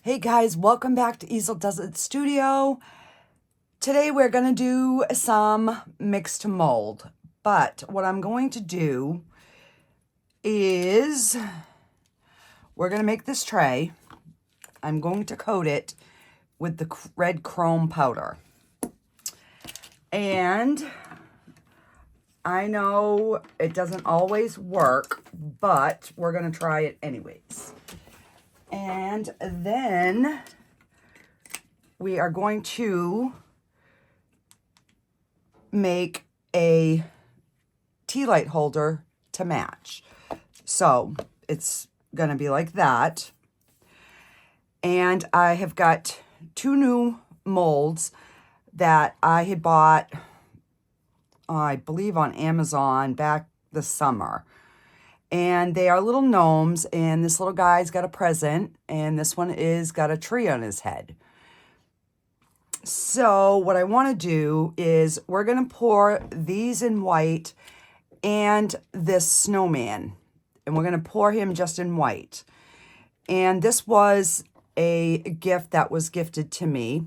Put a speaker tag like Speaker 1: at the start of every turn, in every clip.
Speaker 1: Hey guys, welcome back to Easel Does It Studio. Today we're going to do some mix to mold, but what I'm going to do is we're going to make this tray. I'm going to coat it with the red chrome powder. And I know it doesn't always work, but we're going to try it anyways. And then we are going to make a tea light holder to match. So it's going to be like that. And I have got two new molds that I had bought, I believe on Amazon back this summer. And they are little gnomes, and this little guy's got a present, and this one is got a tree on his head. So what I want to do is we're going to pour these in white and this snowman, and we're going to pour him just in white. And this was a gift that was gifted to me,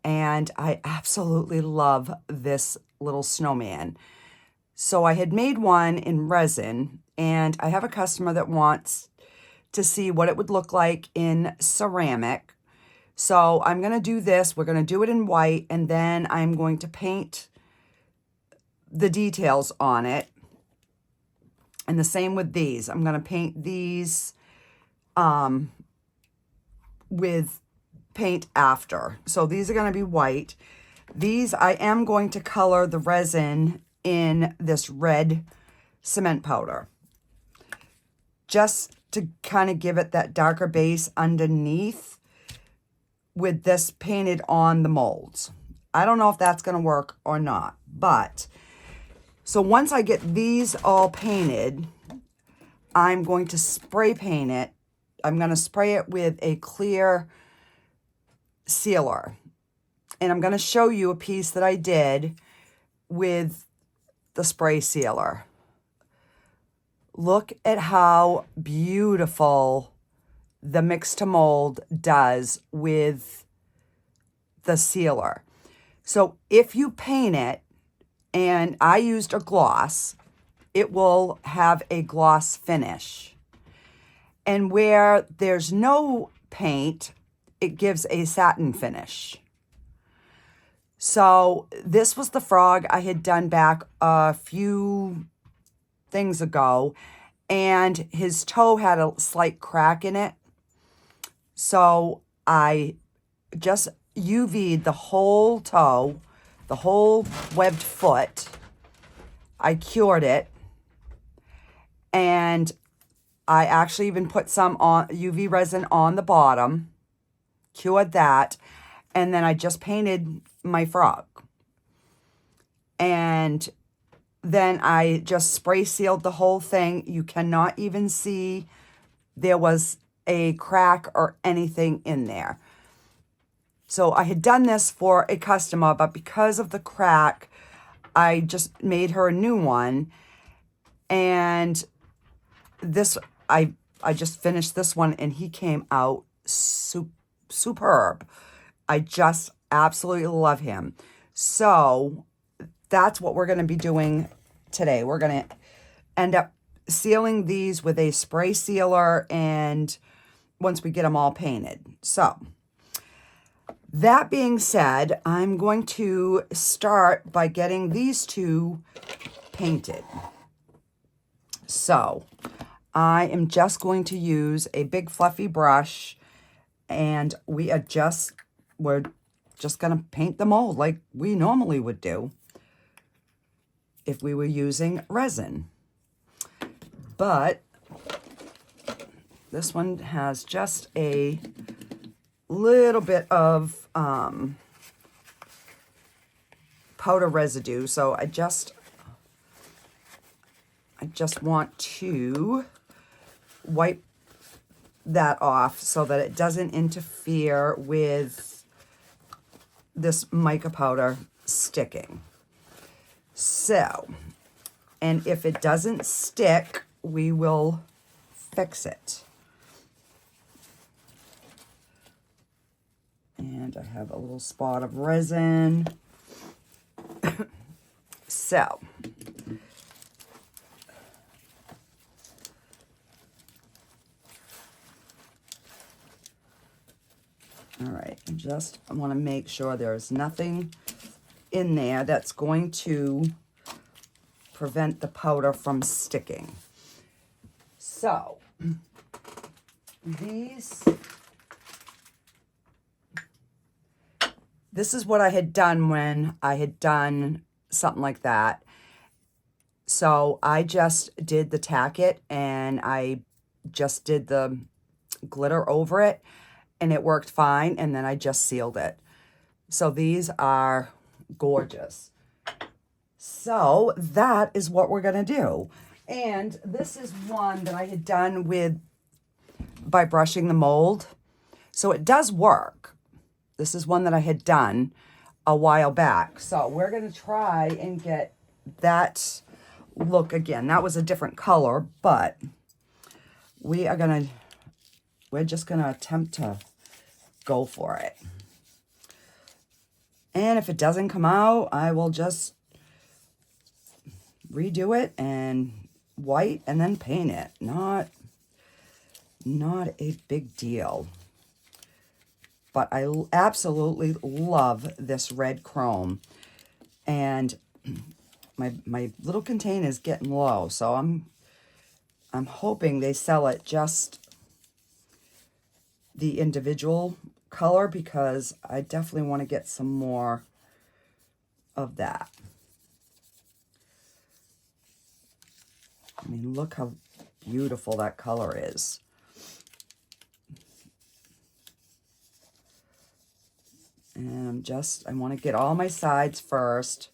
Speaker 1: and I absolutely love this little snowman. So I had made one in resin, and I have a customer that wants to see what it would look like in ceramic. So I'm going to do this. We're going to do it in white, and then I'm going to paint the details on it. And the same with these. I'm going to paint these with paint after. So these are going to be white. These I am going to color the resin in this red cement powder, just to kind of give it that darker base underneath with this painted on the molds. I don't know if that's going to work or not, but so once I get these all painted, I'm going to spray paint it. I'm going to spray it with a clear sealer, and I'm going to show you a piece that I did with the spray sealer. Look at how beautiful the mix to mold does with the sealer. So if you paint it, and I used a gloss, it will have a gloss finish. And where there's no paint, it gives a satin finish. So this was the frog I had done back a few things ago, and his toe had a slight crack in it. So I just UV'd the whole toe, the whole webbed foot. I cured it, and I actually even put some on UV resin on the bottom, cured that, and then I just painted my frog. And then I just spray sealed the whole thing. You cannot even see there was a crack or anything in there. So I had done this for a customer, but because of the crack, I just made her a new one. And this, I just finished this one, and he came out superb. I just absolutely love him. So that's what we're going to be doing today. We're going to end up sealing these with a spray sealer, and once we get them all painted. So that being said, I'm going to start by getting these two painted. So I am just going to use a big fluffy brush, and we're just going to paint the mold like we normally would do if we were using resin. But this one has just a little bit of powder residue, so I just want to wipe that off so that it doesn't interfere with this mica powder sticking. So, and if it doesn't stick, we will fix it. And I have a little spot of resin. So, all right, I want to make sure there's nothing in there that's going to prevent the powder from sticking. So, this is what I had done when I had done something like that. So I just did the tack it and I just did the glitter over it and it worked fine, and then I just sealed it. So these are gorgeous. So that is what we're gonna do. And this is one that I had done by brushing the mold. So it does work. This is one that I had done a while back. So we're gonna try and get that look again. That was a different color, but we're just gonna attempt to go for it. And if it doesn't come out, I will just redo it and white and then paint it. Not a big deal. But I absolutely love this red chrome. And my little container is getting low, so I'm hoping they sell it just the individual color, because I definitely want to get some more of that. I mean, look how beautiful that color is. And I want to get all my sides first.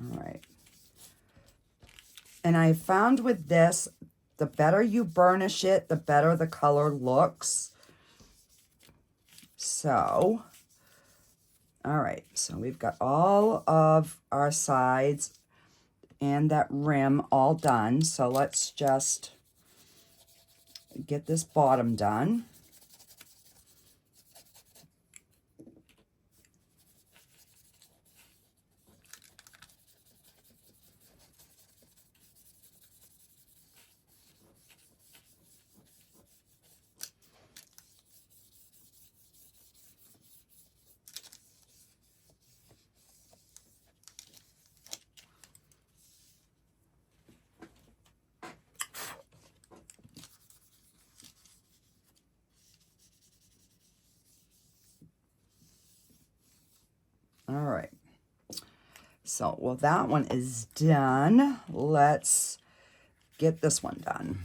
Speaker 1: All right. And I found with this, the better you burnish it, the better the color looks. So, all right. So we've got all of our sides and that rim all done. So let's just get this bottom done. All right. So, well, that one is done. Let's get this one done.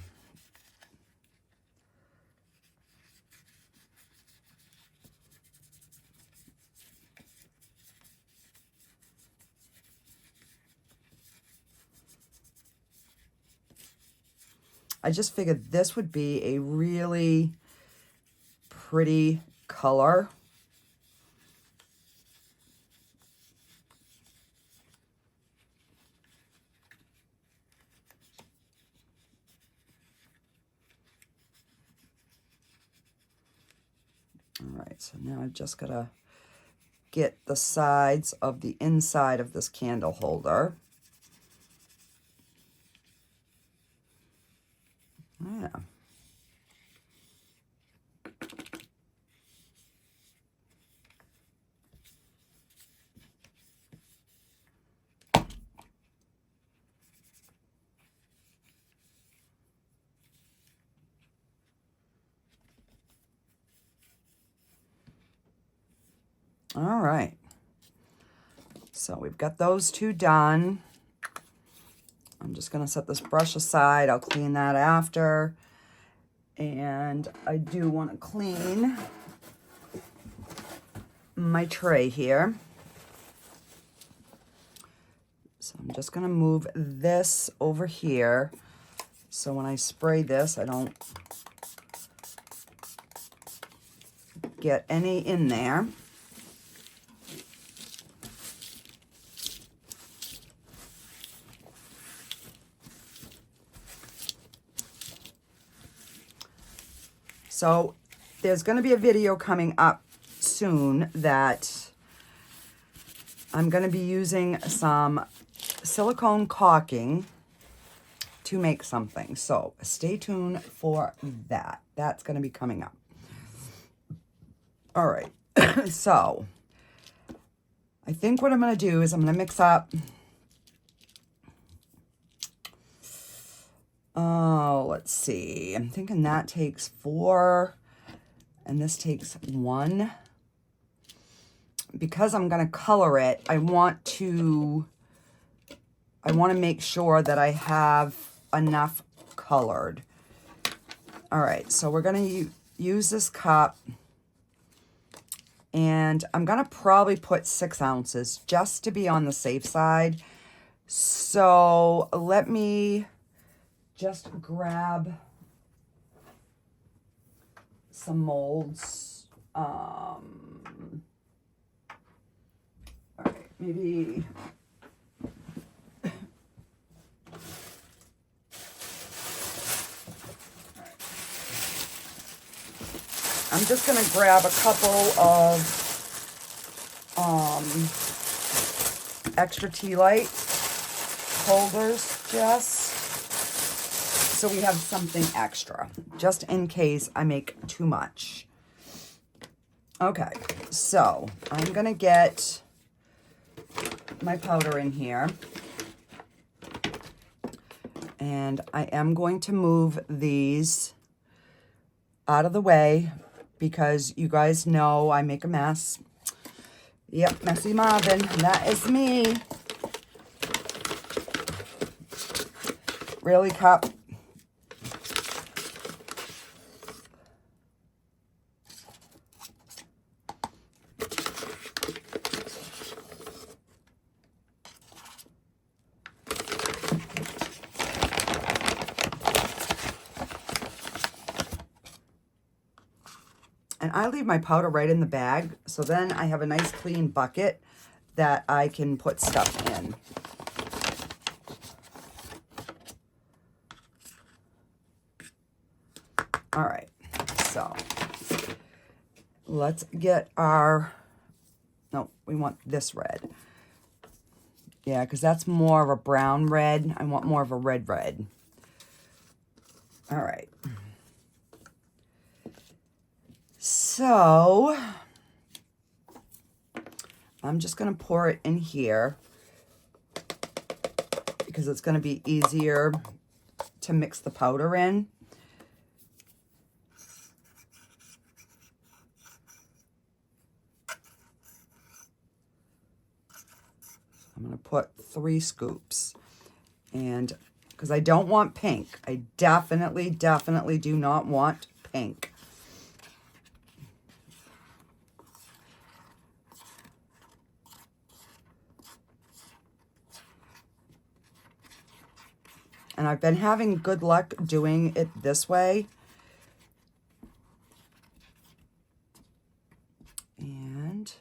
Speaker 1: I just figured this would be a really pretty color. All right, so now I've just got to get the sides of the inside of this candle holder. Yeah. All right. So we've got those two done. I'm just going to set this brush aside. I'll clean that after. And I do want to clean my tray here. So I'm just going to move this over here So when I spray this, I don't get any in there. So there's going to be a video coming up soon that I'm going to be using some silicone caulking to make something. So stay tuned for that. That's going to be coming up. All right. So I think what I'm going to do is I'm going to mix up. Oh, let's see. I'm thinking that takes 4 and this takes 1. Because I'm going to color it, I want to make sure that I have enough colored. All right, so we're going to use this cup, and I'm going to probably put 6 ounces just to be on the safe side. So let me just grab some molds. All right, maybe I'm just going to grab a couple of extra tea light holders just so we have something extra, just in case I make too much. Okay, so I'm going to get my powder in here. And I am going to move these out of the way because you guys know I make a mess. Yep, Messy Marvin, that is me. Really, cup? And I leave my powder right in the bag, so then I have a nice clean bucket that I can put stuff in. All right, so let's get our, no, we want this red. Yeah, because that's more of a brown red. I want more of a red red. All right. So I'm just going to pour it in here because it's going to be easier to mix the powder in. I'm going to put 3 scoops, and because I don't want pink. I definitely do not want pink. And I've been having good luck doing it this way. And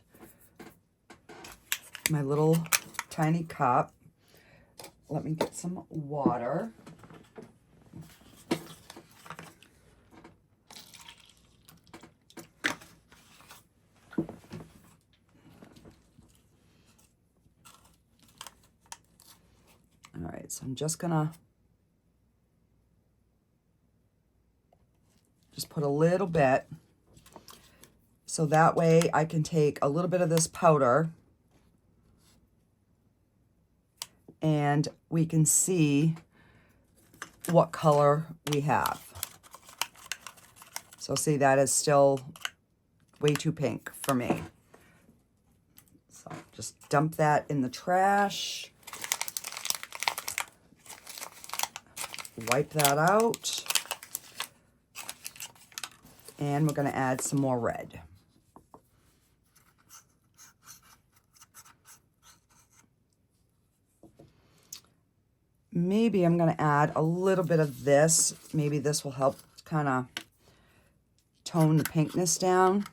Speaker 1: my little tiny cup. Let me get some water. All right, so I'm just gonna put a little bit, so that way I can take a little bit of this powder and we can see what color we have. So see, that is still way too pink for me. So just dump that in the trash. Wipe that out. And we're going to add some more red. maybe I'm going to add a little bit of this. Maybe this will help kind of tone the pinkness down.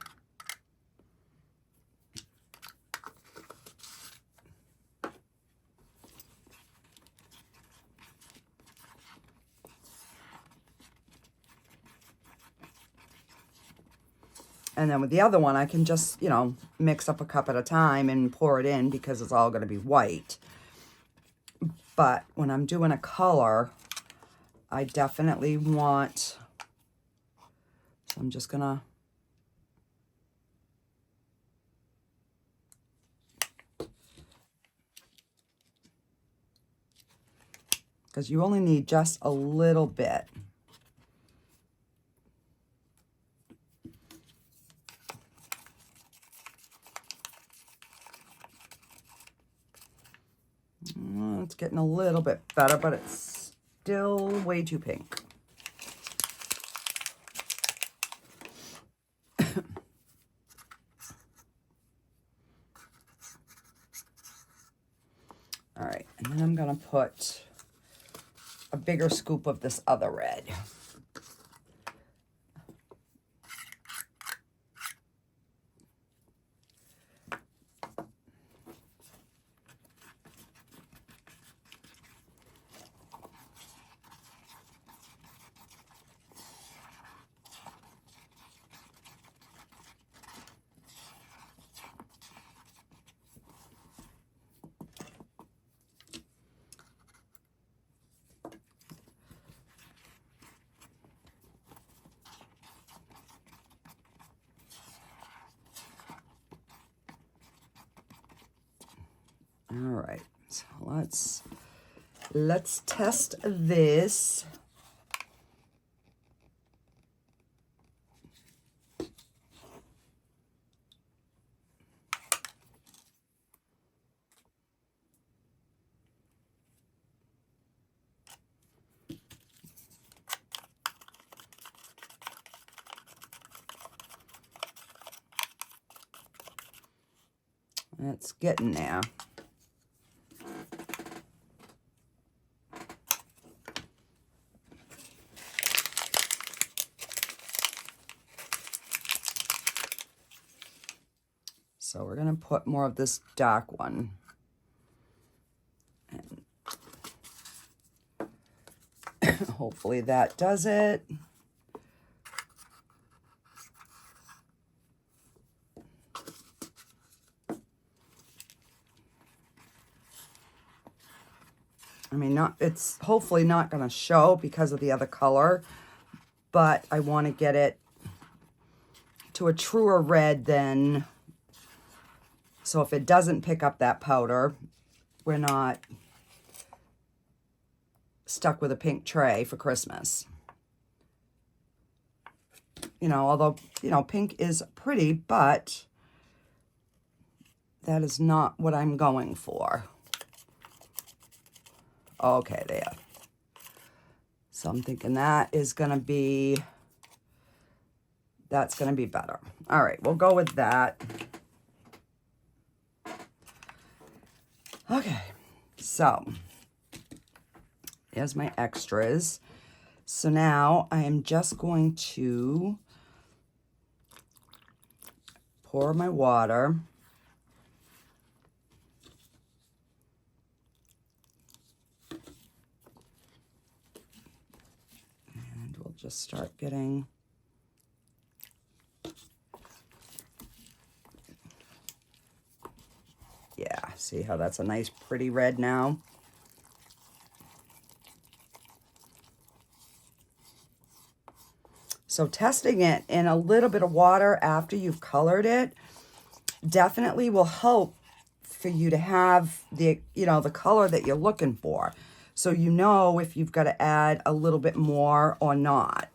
Speaker 1: And then with the other one, I can just, you know, mix up a cup at a time and pour it in because it's all going to be white. But when I'm doing a color, I definitely want, so I'm just going to, because you only need just a little bit. It's getting a little bit better, but it's still way too pink. All right, and then I'm gonna put a bigger scoop of this other red. All right, so let's test this. It's getting there. So we're gonna put more of this dark one. And hopefully that does it. I mean, it's hopefully not gonna show because of the other color, but I want to get it to a truer red than, so if it doesn't pick up that powder, we're not stuck with a pink tray for Christmas. You know, although, you know, pink is pretty, but that is not what I'm going for. Okay, there. So I'm thinking that's going to be better. All right, we'll go with that. Okay, so there's my extras. So now I am just going to pour my water. And we'll just start getting see how that's a nice pretty red now. So testing it in a little bit of water after you've colored it definitely will help for you to have the, you know, the color that you're looking for. So you know if you've got to add a little bit more or not.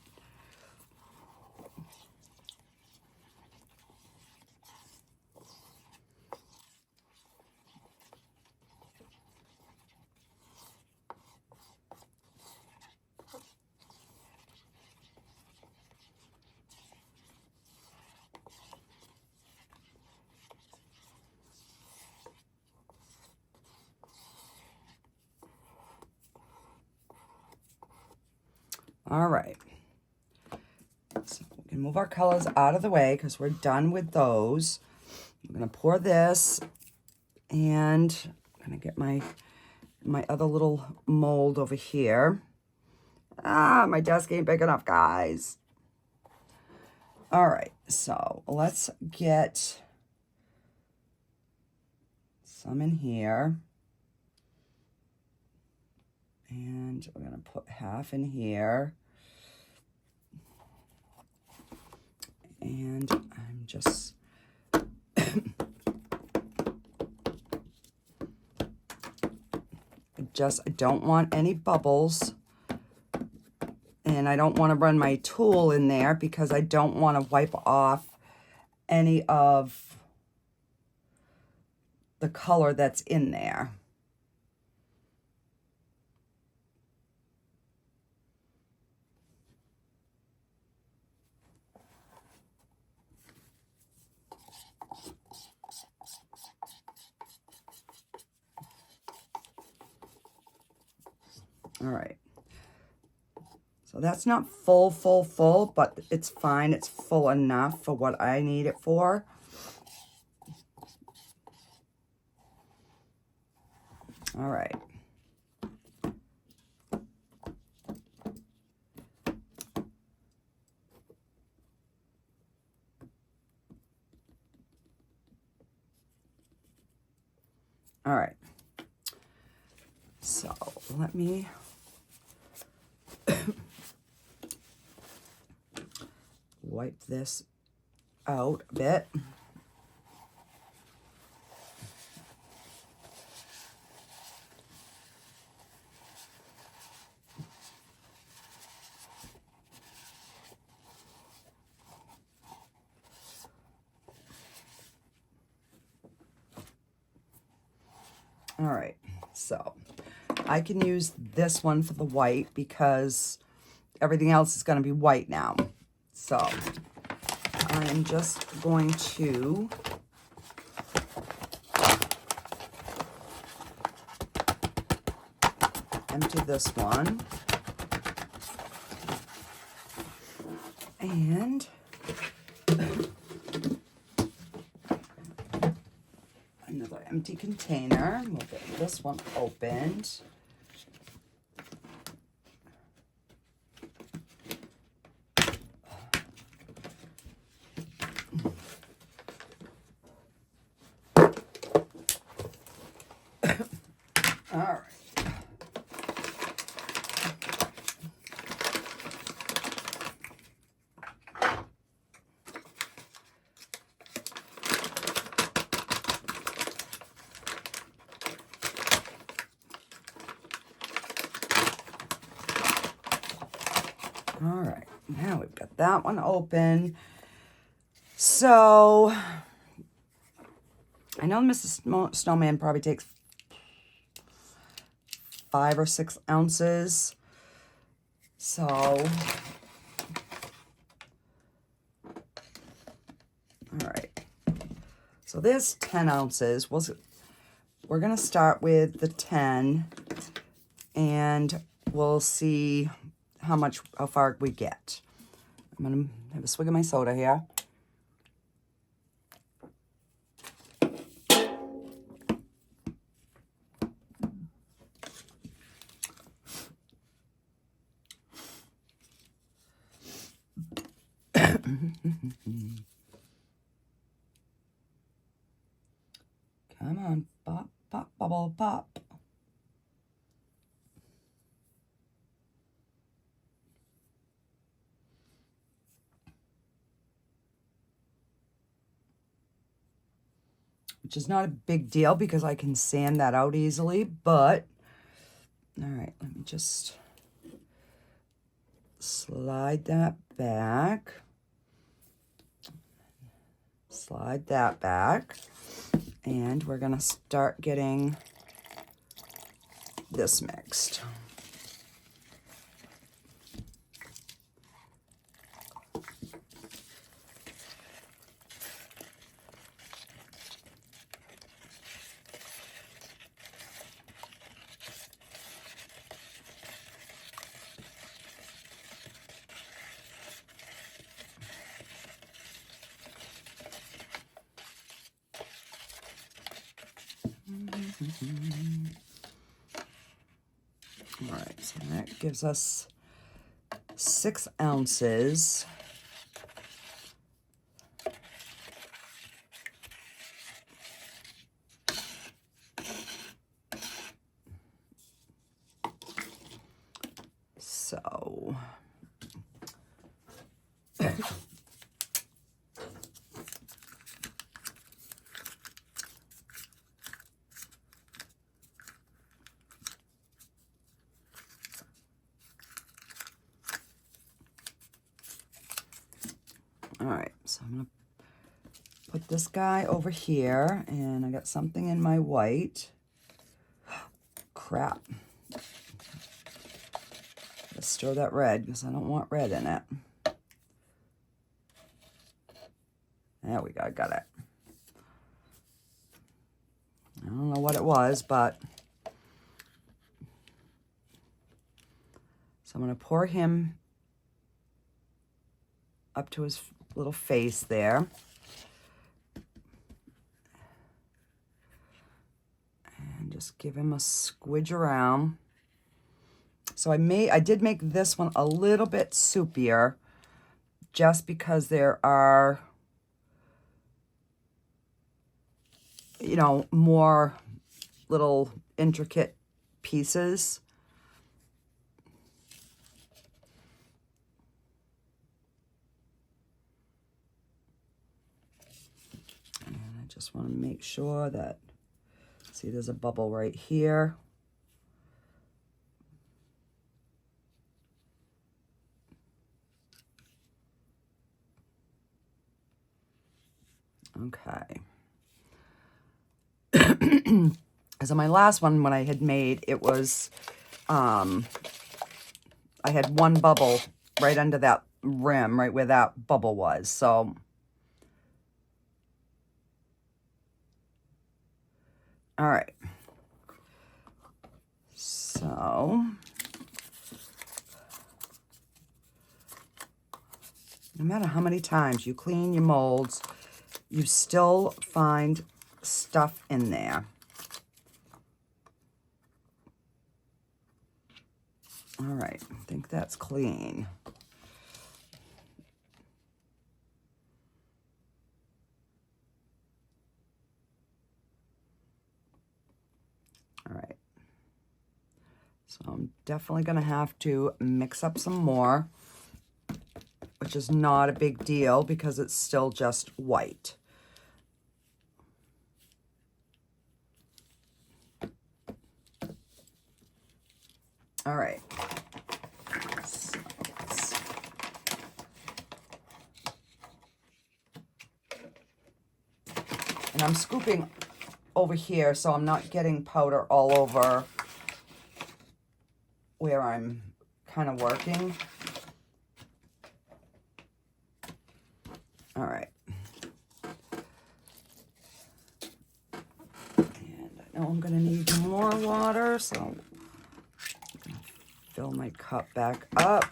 Speaker 1: All right. So we can move our colors out of the way because we're done with those. I'm going to pour this, and I'm going to get my other little mold over here. Ah, my desk ain't big enough, guys. All right, so let's get some in here. And we're going to put half in here. And I'm just... I don't want any bubbles. And I don't want to run my tool in there because I don't want to wipe off any of the color that's in there. All right. So that's not full, but it's fine. It's full enough for what I need it for. All right. All right. So let me wipe this out a bit. All right, so I can use this one for the white because everything else is going to be white now. So I am just going to empty this one and another empty container. We'll get this one opened. All right. All right, now we've got that one open. So I know Mrs. Snowman probably takes 5 or 6 ounces. So all right. So there's 10 ounces. We're going to start with the 10 and we'll see how far we get. I'm going to have a swig of my soda here. Come on, pop, pop, bubble, pop. Which is not a big deal because I can sand that out easily, but all right, let me just slide that back. Slide that back. And we're going to start getting this mixed. All right, so that gives us 6 ounces. So all right, so I'm gonna put this guy over here, and I got something in my white. Crap. Let's stir that red because I don't want red in it. There we go, I got it. I don't know what it was, but so I'm going to pour him up to his little face there. And just give him a squidge around. So I did make this one a little bit soupier just because there are, you know, more little intricate pieces. And I just want to make sure that, see, there's a bubble right here. Okay. So my last one, when I had made, it was, I had one bubble right under that rim, right where that bubble was. So, all right. So, no matter how many times you clean your molds, you still find stuff in there. All right, I think that's clean. All right. So I'm definitely going to have to mix up some more, which is not a big deal because it's still just white. All right. So and I'm scooping over here so I'm not getting powder all over where I'm kind of working. All right. And I know I'm going to need more water, so I'm going to fill my cup back up.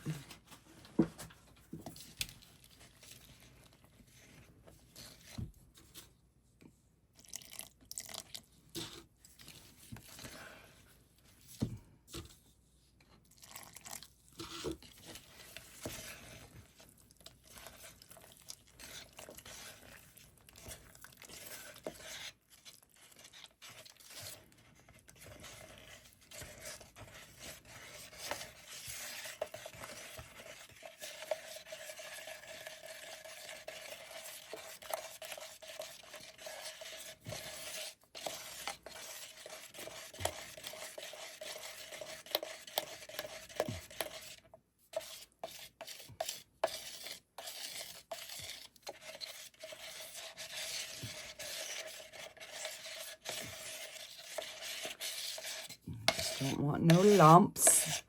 Speaker 1: Don't want no lumps.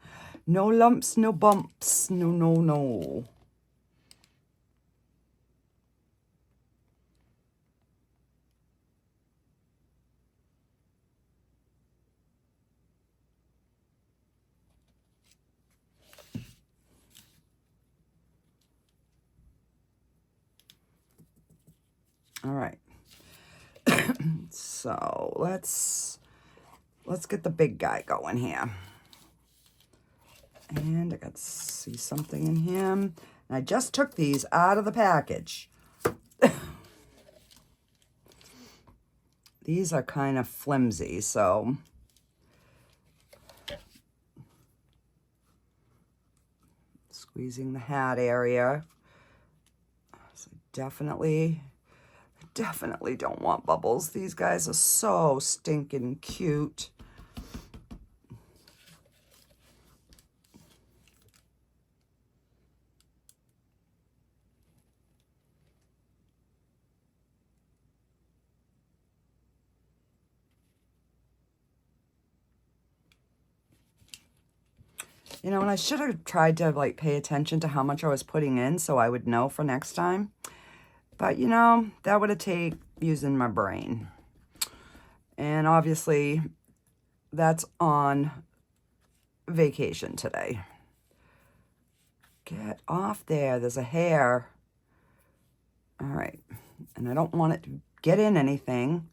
Speaker 1: No lumps, no bumps. No, no, no. All right. So let's let's get the big guy going here. And I got to see something in him. And I just took these out of the package. These are kind of flimsy, so squeezing the hat area. So definitely don't want bubbles. These guys are so stinking cute. You know, and I should have tried to, like, pay attention to how much I was putting in so I would know for next time. But, you know, that would have taken using my brain. And obviously, that's on vacation today. Get off there. There's a hair. All right. And I don't want it to get in anything.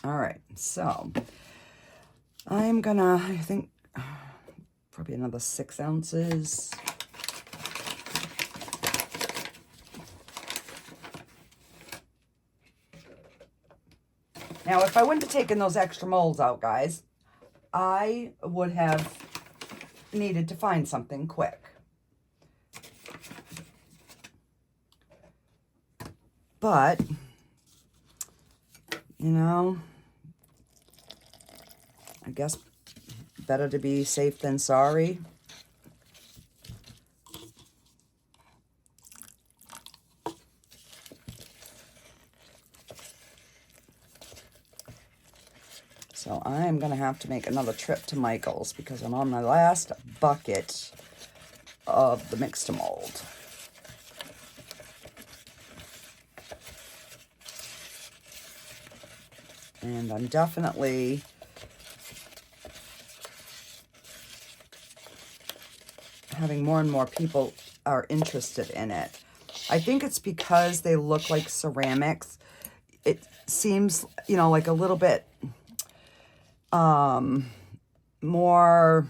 Speaker 1: All right, so I'm gonna, I think, probably another 6 ounces. Now, if I wouldn't have taken those extra molds out, guys, I would have needed to find something quick. But, you know, I guess better to be safe than sorry. So I'm going to have to make another trip to Michael's because I'm on my last bucket of the mix-to-mold. And I'm definitely having more and more people are interested in it. I think it's because they look like ceramics. It seems, you know, like a little bit more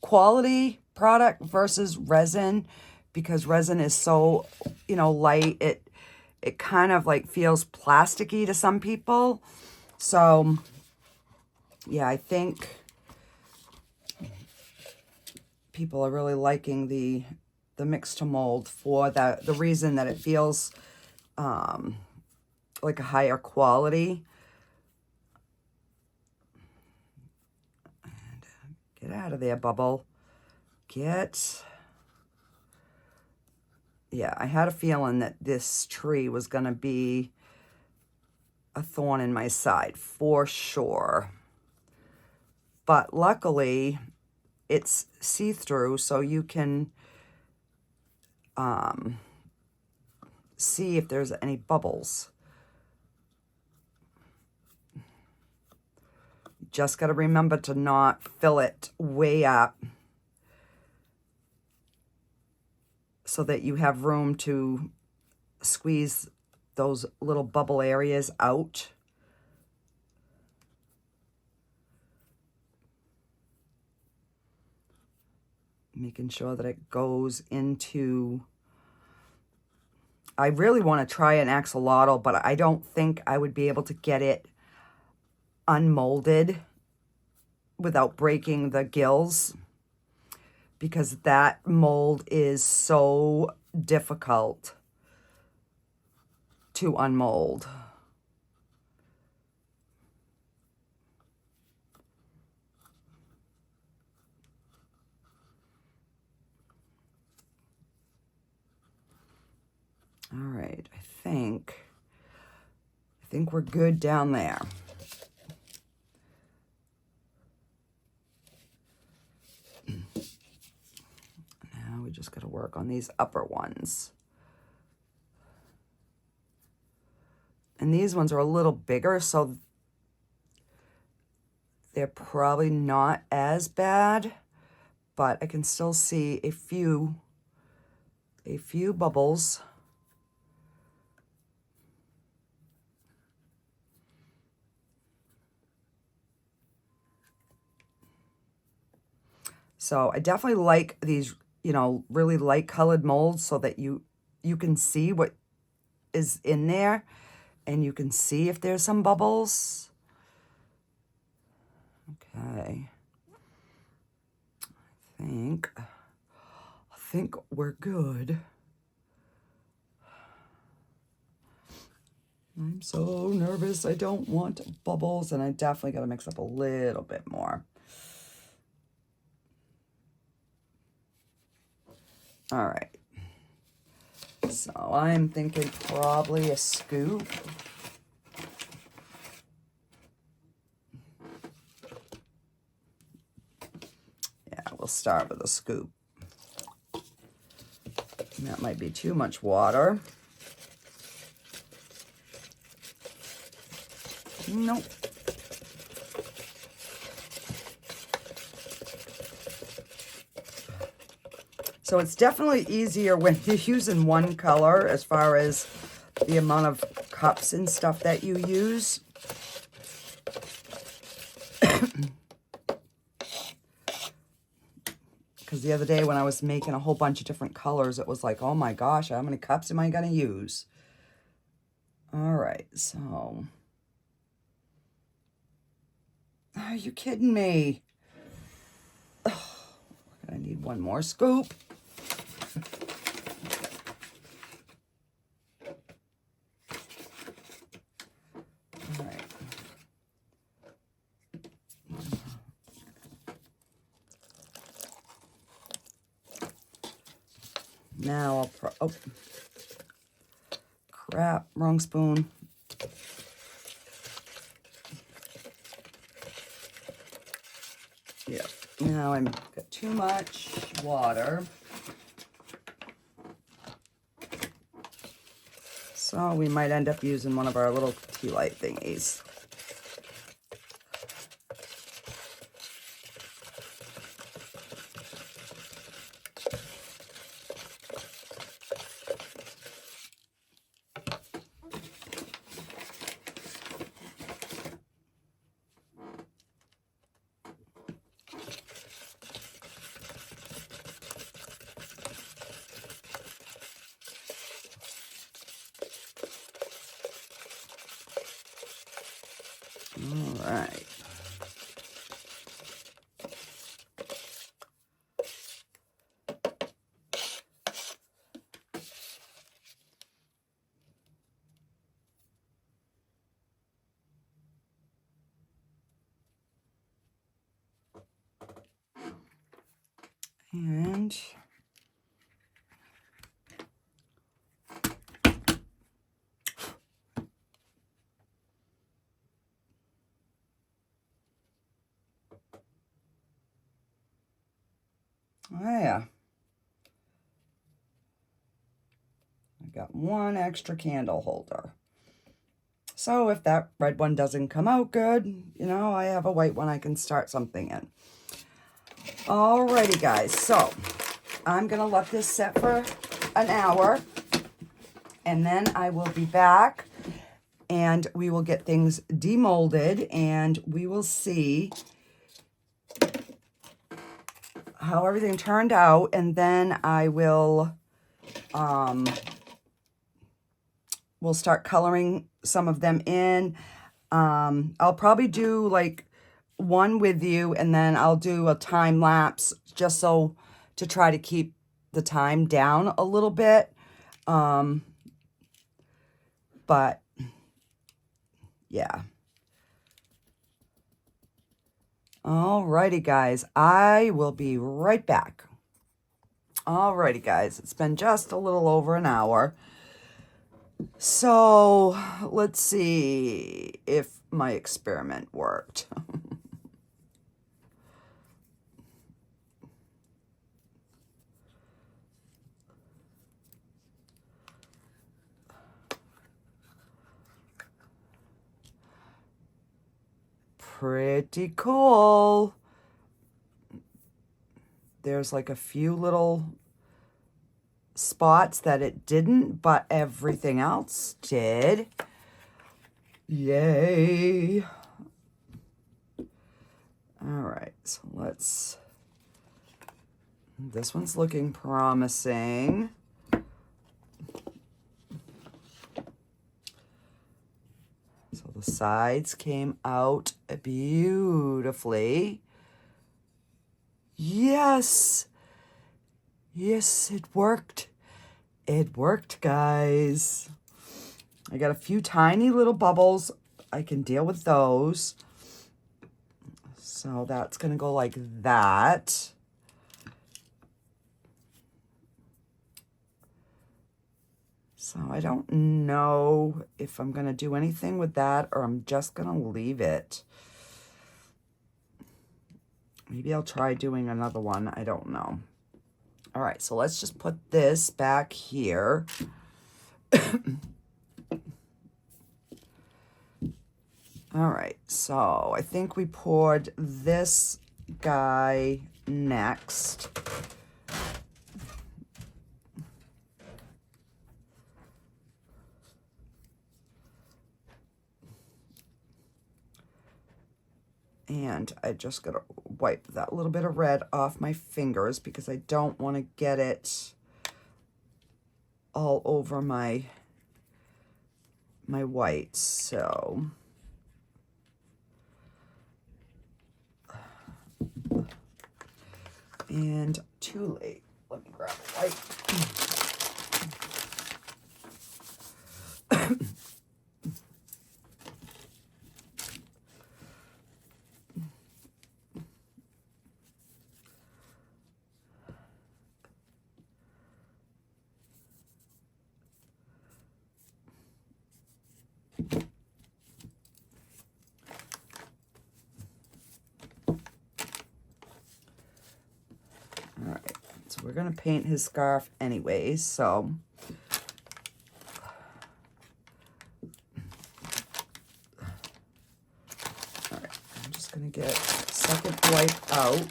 Speaker 1: quality product versus resin, because resin is so, you know, light. It kind of like feels plasticky to some people. So yeah, I think people are really liking the mix-to-mold for the reason that it feels like a higher quality. And get out of there, bubble. Get. Yeah, I had a feeling that this tree was going to be a thorn in my side for sure. But luckily, it's see-through, so you can see if there's any bubbles. Just got to remember to not fill it way up so that you have room to squeeze those little bubble areas out. Making sure that it goes into... I really want to try an axolotl, but I don't think I would be able to get it unmolded without breaking the gills, because that mold is so difficult to unmold. All right, I think we're good down there. Now we just got to work on these upper ones. And these ones are a little bigger, so they're probably not as bad. but I can still see a few bubbles. So I definitely like these, you know, really light colored molds so that you can see what is in there and you can see if there's some bubbles. Okay. I think we're good. I'm so nervous. I don't want bubbles, and I definitely got to mix up a little bit more. All right. So I'm thinking probably a scoop. Yeah, we'll start with a scoop. That might be too much water. Nope. So it's definitely easier when you're using one color as far as the amount of cups and stuff that you use. Because the other day when I was making a whole bunch of different colors, it was like, oh my gosh, how many cups am I going to use? All right, so... Are you kidding me? Oh, I need one more scoop. All right. Now I'll oh, crap, wrong spoon. Yeah, now I've got too much water. So we might end up using one of our little tea light thingies. All right. And oh yeah, I got one extra candle holder. So if that red one doesn't come out good, you know, I have a white one I can start something in. Alrighty guys, so I'm gonna let this set for an hour and then I will be back and we will get things demolded and we will see how everything turned out, and then I will we'll start coloring some of them in. I'll probably do like one with you and then I'll do a time lapse just so to try to keep the time down a little bit. But yeah. Alrighty guys, I will be right back. Alrighty guys, it's been just a little over an hour. So let's see if my experiment worked. Pretty cool. there's like a few little spots that it didn't, but everything else did. Yay. All right, so let's, this one's looking promising. So the sides came out beautifully. Yes. Yes, it worked. It worked, guys. I got a few tiny little bubbles. I can deal with those. So that's going to go like that. So I don't know if I'm going to do anything with that or I'm just going to leave it. Maybe I'll try doing another one. I don't know. All right, so let's just put this back here. All right, so I think we poured this guy next. And I just gotta wipe that little bit of red off my fingers because I don't want to get it all over my white. So and too late. Let me grab a white. All right, so we're gonna paint his scarf anyways, so all right, I'm just gonna get second white out.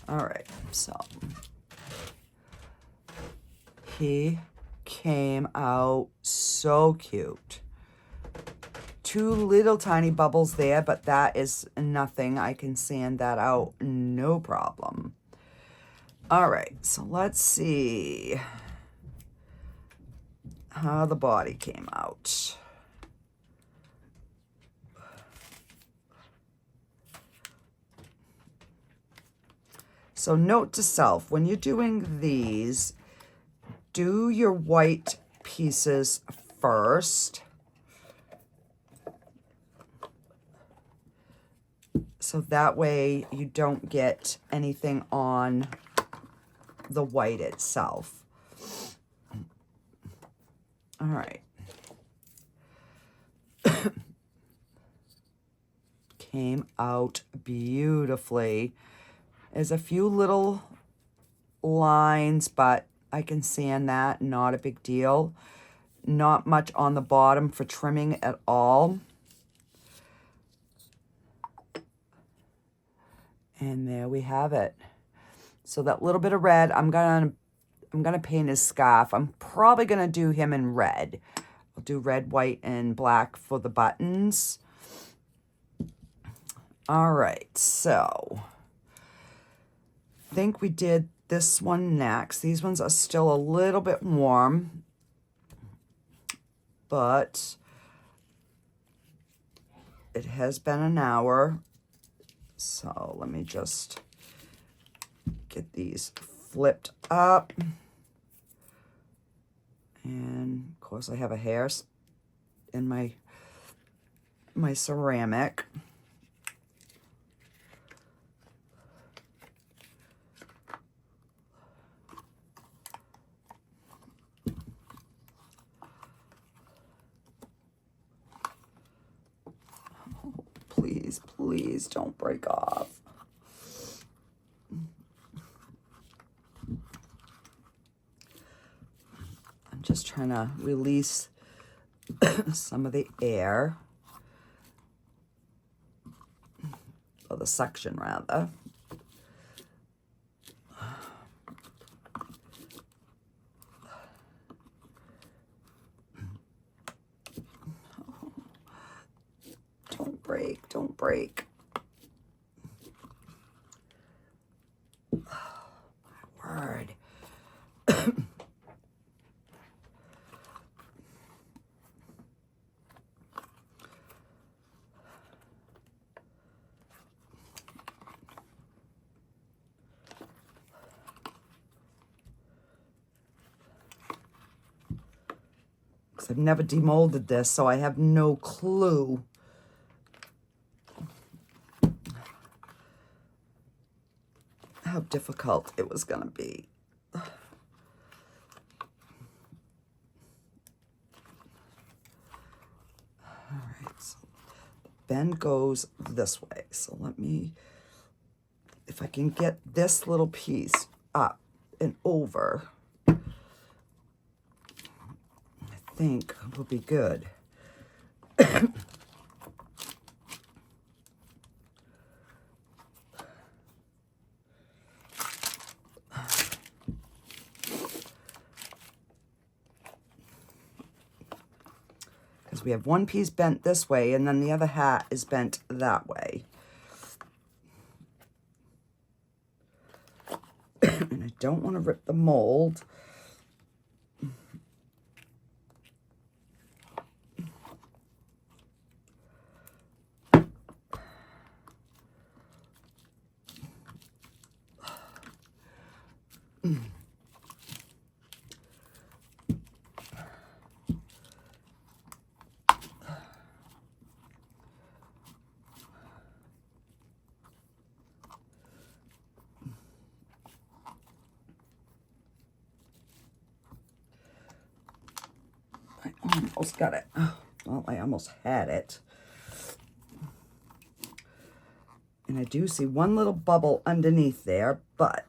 Speaker 1: All right, so he came out so cute. Two little tiny bubbles there, but that is nothing. I can sand that out, no problem. All right, so let's see how the body came out. So note to self, when you're doing these, do your white pieces first. So that way you don't get anything on the white itself. All right. Came out beautifully. There's a few little lines, but I can sand that, not a big deal. Not much on the bottom for trimming at all. And there we have it. So that little bit of red, I'm gonna paint his scarf. I'm probably gonna do him in red. I'll do red, white, and black for the buttons. All right, so I think we did this one next. These ones are still a little bit warm, but it has been an hour. So let me just get these flipped up. And of course I have a hair in my ceramic. Please, please don't break off. I'm just trying to release some of the air, or the suction rather. Don't break, don't break. Oh, my word. I've never demolded this, so I have no clue how difficult it was going to be. All right, so the bend goes this way. So let me, if I can get this little piece up and over, I think will be good. Because we have one piece bent this way and then the other hat is bent that way. And I don't want to rip the mold. I almost got it. Oh, well, I almost had it. And I do see one little bubble underneath there, but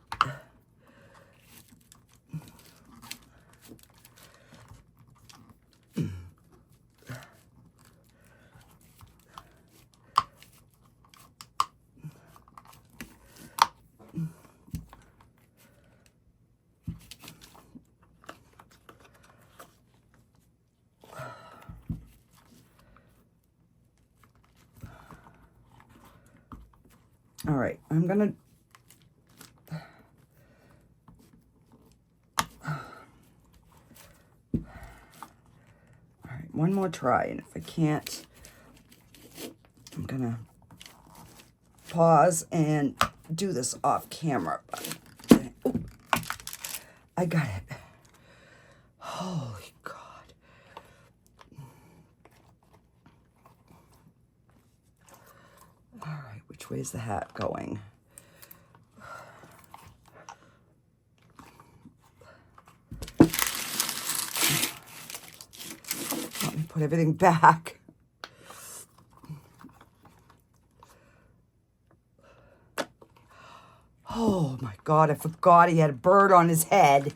Speaker 1: all right, I'm gonna one more try, and if I can't, I'm gonna pause and do this off camera. But, oh, I got it. Holy God. All right, which way is the hat going? Let me put everything back. Oh my God, I forgot he had a bird on his head.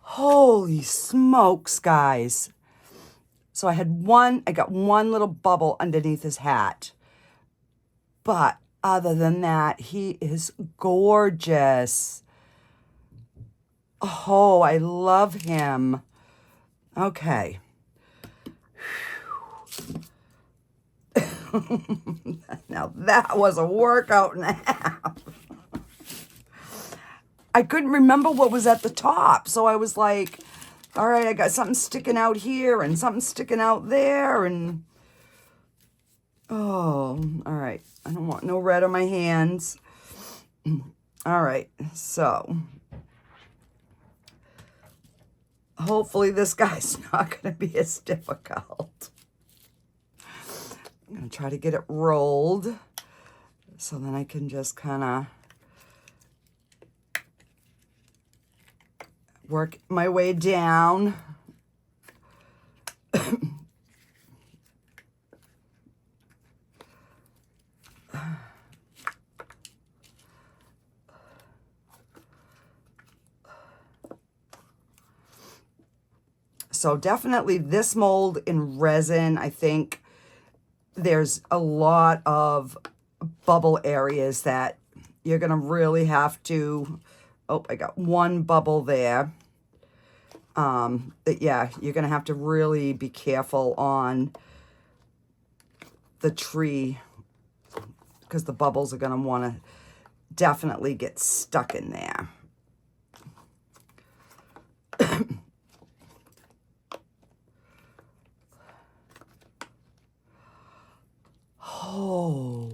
Speaker 1: Holy smokes, guys. So I got one little bubble underneath his hat. But other than that, he is gorgeous. Oh, I love him. Okay. Now that was a workout and a half. I couldn't remember what was at the top. So I was like, all right, I got something sticking out here and something sticking out there. And, oh, all right. I don't want no red on my hands. All right, so hopefully this guy's not going to be as difficult. I'm going to try to get it rolled so then I can just kind of work my way down. So definitely this mold in resin, I think there's a lot of bubble areas that you're going to really have to, oh, I got one bubble there. That, yeah, you're going to have to really be careful on the tree because the bubbles are going to want to definitely get stuck in there. Oh,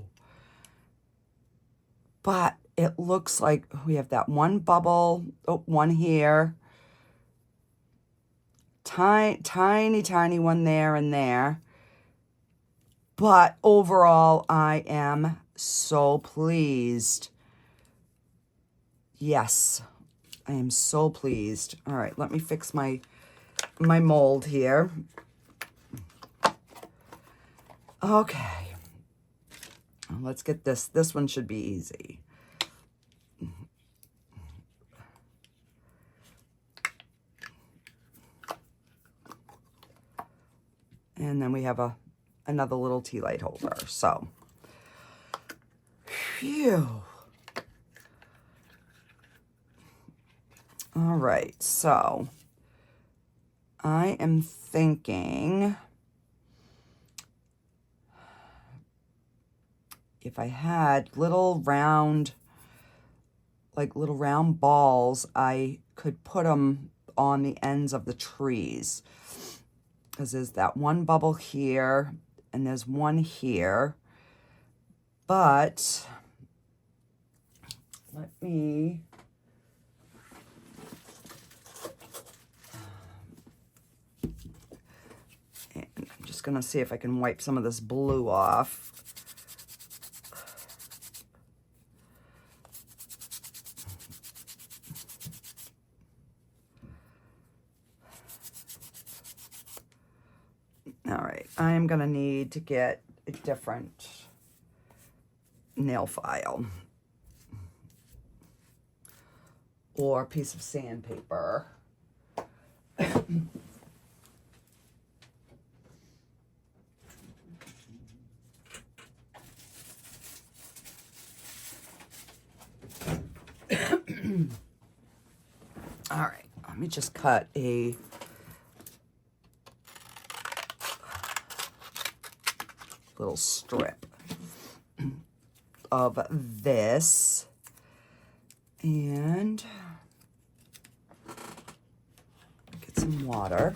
Speaker 1: but it looks like we have that one bubble, oh, one here, tiny, tiny one there and there. But overall, I am so pleased. Yes, I am so pleased. All right, let me fix my mold here. Okay. Let's get this. This one should be easy. And then we have another little tea light holder. So, phew. All right, so I am thinking if I had little round balls, I could put them on the ends of the trees. Because there's that one bubble here, and there's one here. But let me... And I'm just going to see if I can wipe some of this blue off. All right, I am going to need to get a different nail file or a piece of sandpaper. All right, let me just cut a little strip of this, and get some water.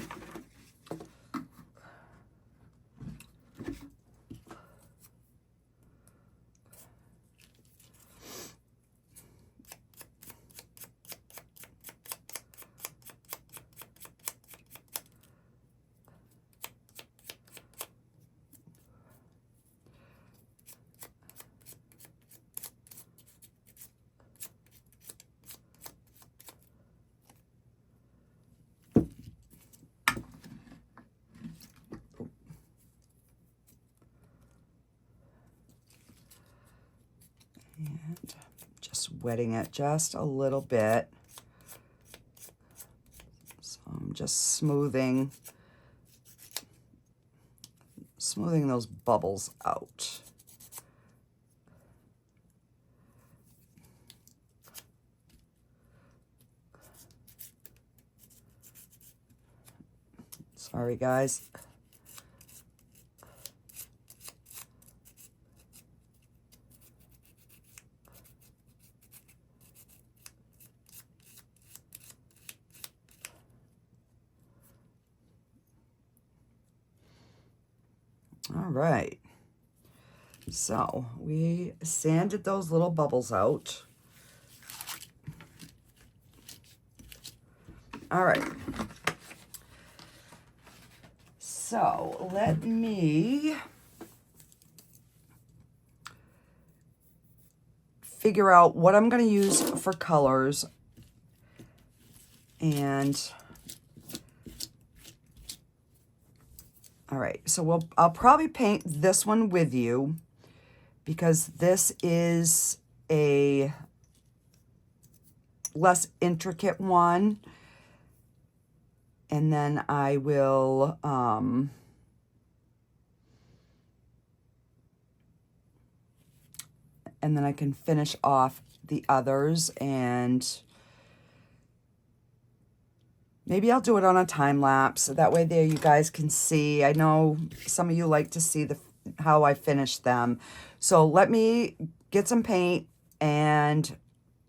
Speaker 1: And just wetting it just a little bit. So I'm just smoothing those bubbles out. Sorry, guys. All right, so we sanded those little bubbles out. All right, so let me figure out what I'm going to use for colors. And all right, so I'll probably paint this one with you because this is a less intricate one. And then I will, and then I can finish off the others, and maybe I'll do it on a time lapse. That way there you guys can see. I know some of you like to see how I finish them. So let me get some paint and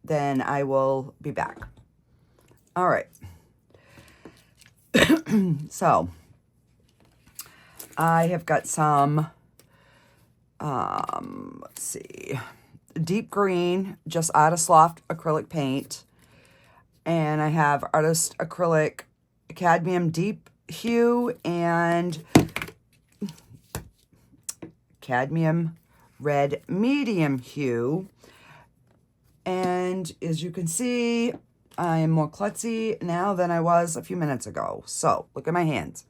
Speaker 1: then I will be back. All right. So I have got some, let's see, deep green, just Artist Loft acrylic paint. And I have Artist Acrylic Cadmium Deep Hue and Cadmium Red Medium Hue. And as you can see, I am more klutzy now than I was a few minutes ago. So look at my hands.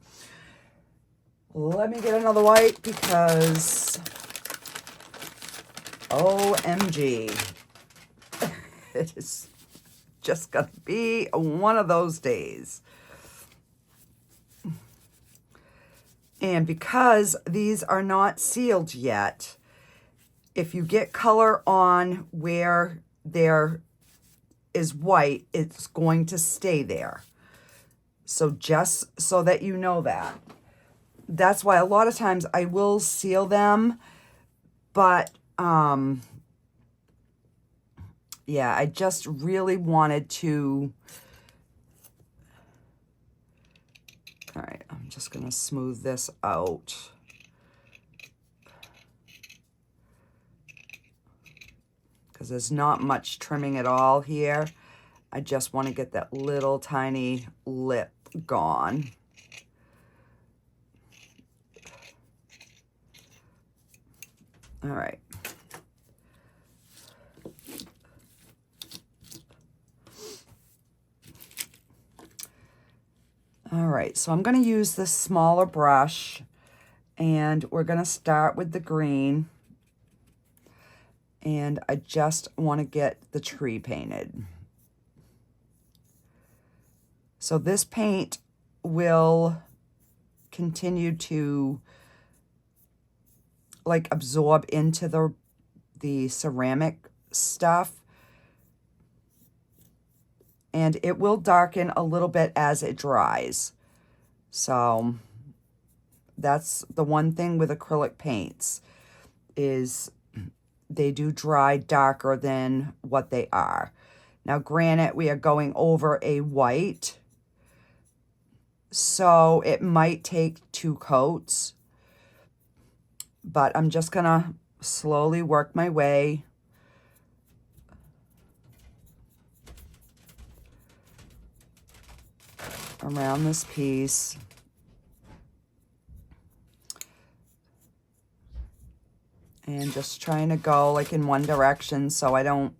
Speaker 1: Let me get another white because OMG, it is just gonna be one of those days. And because these are not sealed yet, if you get color on where there is white, it's going to stay there. So just so that you know that. That's why a lot of times I will seal them, but yeah, I just really wanted to. All right, I'm just gonna smooth this out. Because there's not much trimming at all here. I just want to get that little tiny lip gone. All right. All right, so I'm going to use this smaller brush, and we're going to start with the green. And I just want to get the tree painted. So this paint will continue to like absorb into the ceramic stuff. And it will darken a little bit as it dries. So that's the one thing with acrylic paints is they do dry darker than what they are. Now, granted, we are going over a white, so it might take 2 coats, but I'm just gonna slowly work my way around this piece. And just trying to go like in one direction so I don't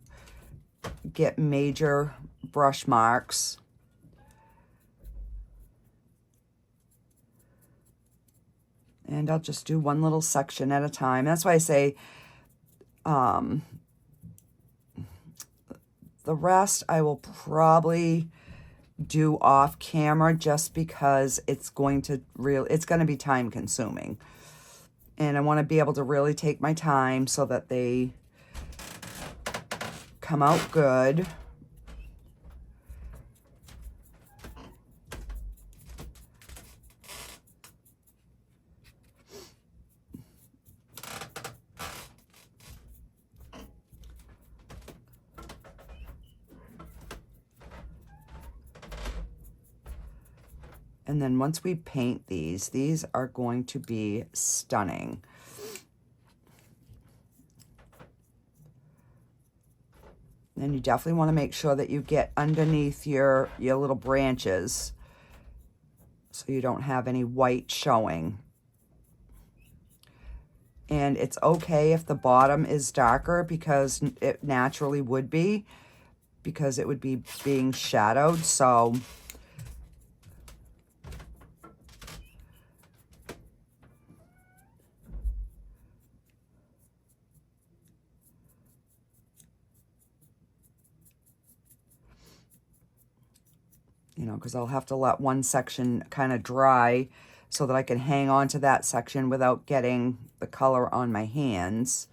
Speaker 1: get major brush marks. And I'll just do one little section at a time. That's why I say the rest I will probably do off camera just because it's going to be time consuming. And I want to be able to really take my time so that they come out good. And then once we paint these are going to be stunning. And you definitely want to make sure that you get underneath your little branches so you don't have any white showing. And it's okay if the bottom is darker because it naturally would be, because it would be being shadowed. So you know, because I'll have to let one section kind of dry so that I can hang on to that section without getting the color on my hands.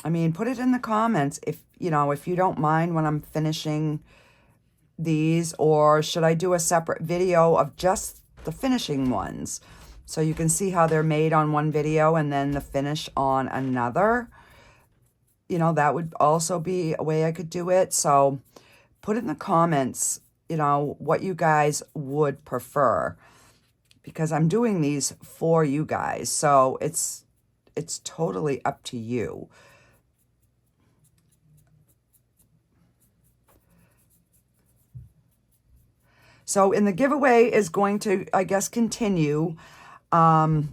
Speaker 1: I mean, put it in the comments if, you know, if you don't mind when I'm finishing these, or should I do a separate video of just the finishing ones so you can see how they're made on one video and then the finish on another. You know, that would also be a way I could do it. So put in the comments, you know, what you guys would prefer, because I'm doing these for you guys. So it's totally up to you. So, and the giveaway is going to, I guess, continue. I've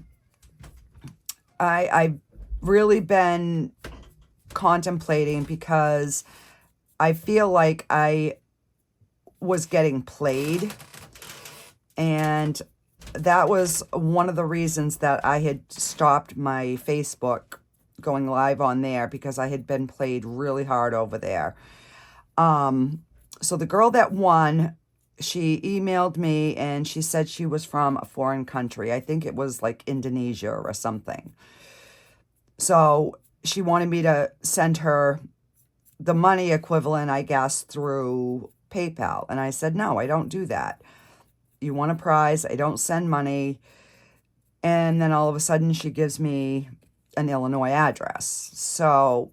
Speaker 1: really been contemplating because I feel like I was getting played. And that was one of the reasons that I had stopped my Facebook going live on there, because I had been played really hard over there. So the girl that won, she emailed me and she said she was from a foreign country. I think it was like Indonesia or something. So she wanted me to send her the money equivalent, I guess, through PayPal. And I said, no, I don't do that. You want a prize, I don't send money. And then all of a sudden she gives me an Illinois address. So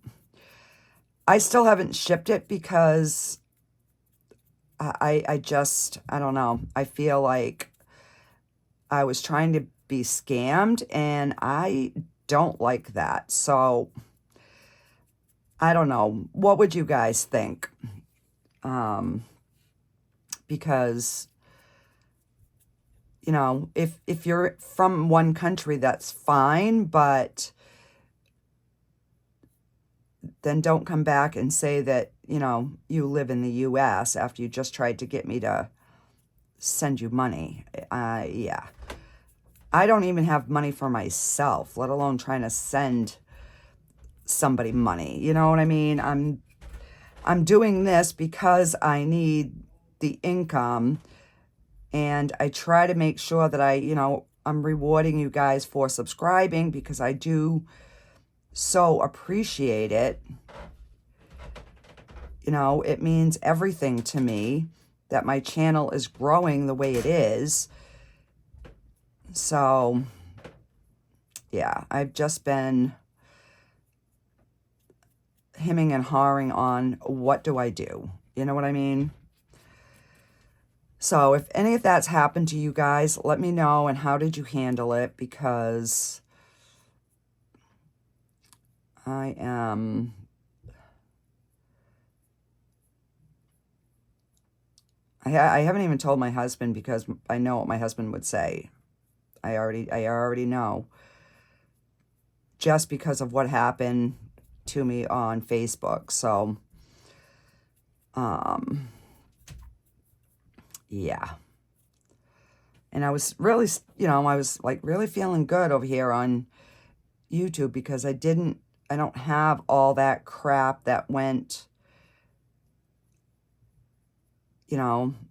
Speaker 1: I still haven't shipped it because I don't know. I feel like I was trying to be scammed, and I don't like that. So I don't know. What would you guys think? Because, you know, if you're from one country, that's fine, but then don't come back and say that, you know, you live in the U.S. after you just tried to get me to send you money. Yeah. I don't even have money for myself, let alone trying to send somebody money. You know what I mean? I'm doing this because I need the income, and I try to make sure that I'm rewarding you guys for subscribing, because I do so appreciate it. You know, it means everything to me that my channel is growing the way it is. So, yeah, I've just been hemming and hawing on what do I do? You know what I mean? So if any of that's happened to you guys, let me know, and how did you handle it? Because I haven't even told my husband, because I know what my husband would say. I already know, just because of what happened to me on Facebook. So, yeah. And I was really, I was like really feeling good over here on YouTube, because I don't have all that crap that went,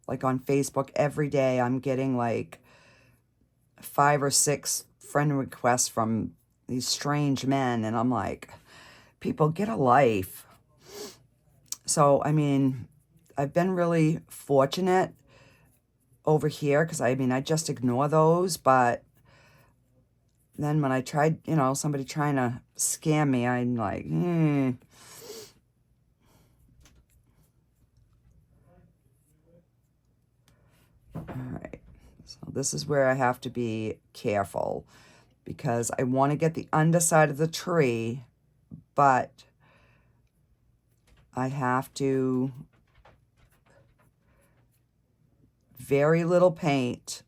Speaker 1: like on Facebook. Every day I'm getting like 5 or 6 friend requests from these strange men, and I'm like, people, get a life. So, I mean, I've been really fortunate over here, because I just ignore those. But then when I tried, somebody trying to scam me, I'm like, All right. So this is where I have to be careful, because I want to get the underside of the tree, but I have to very little paint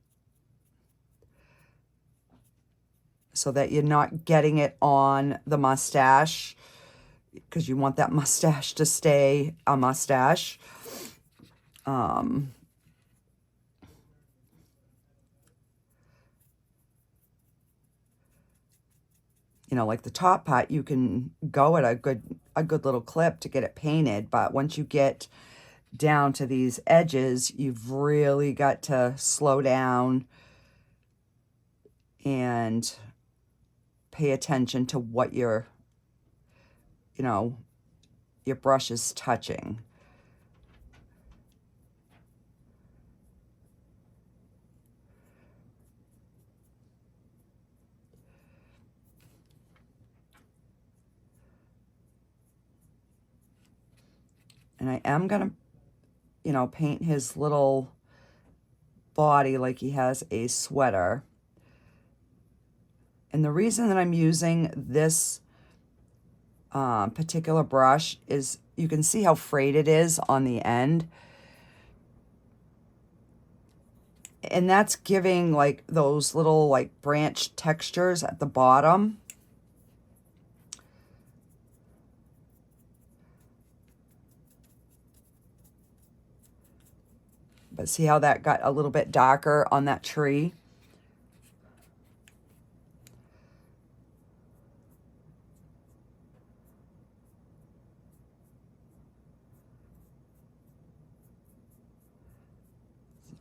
Speaker 1: so that you're not getting it on the mustache, because you want that mustache to stay a mustache. you know, like the top part, you can go at a good little clip to get it painted. But once you get down to these edges, you've really got to slow down and pay attention to what your, you know, your brush is touching. And I am going to, you know, paint his little body like he has a sweater. And the reason that I'm using this particular brush is you can see how frayed it is on the end. And that's giving like those little like branch textures at the bottom. But see how that got a little bit darker on that tree?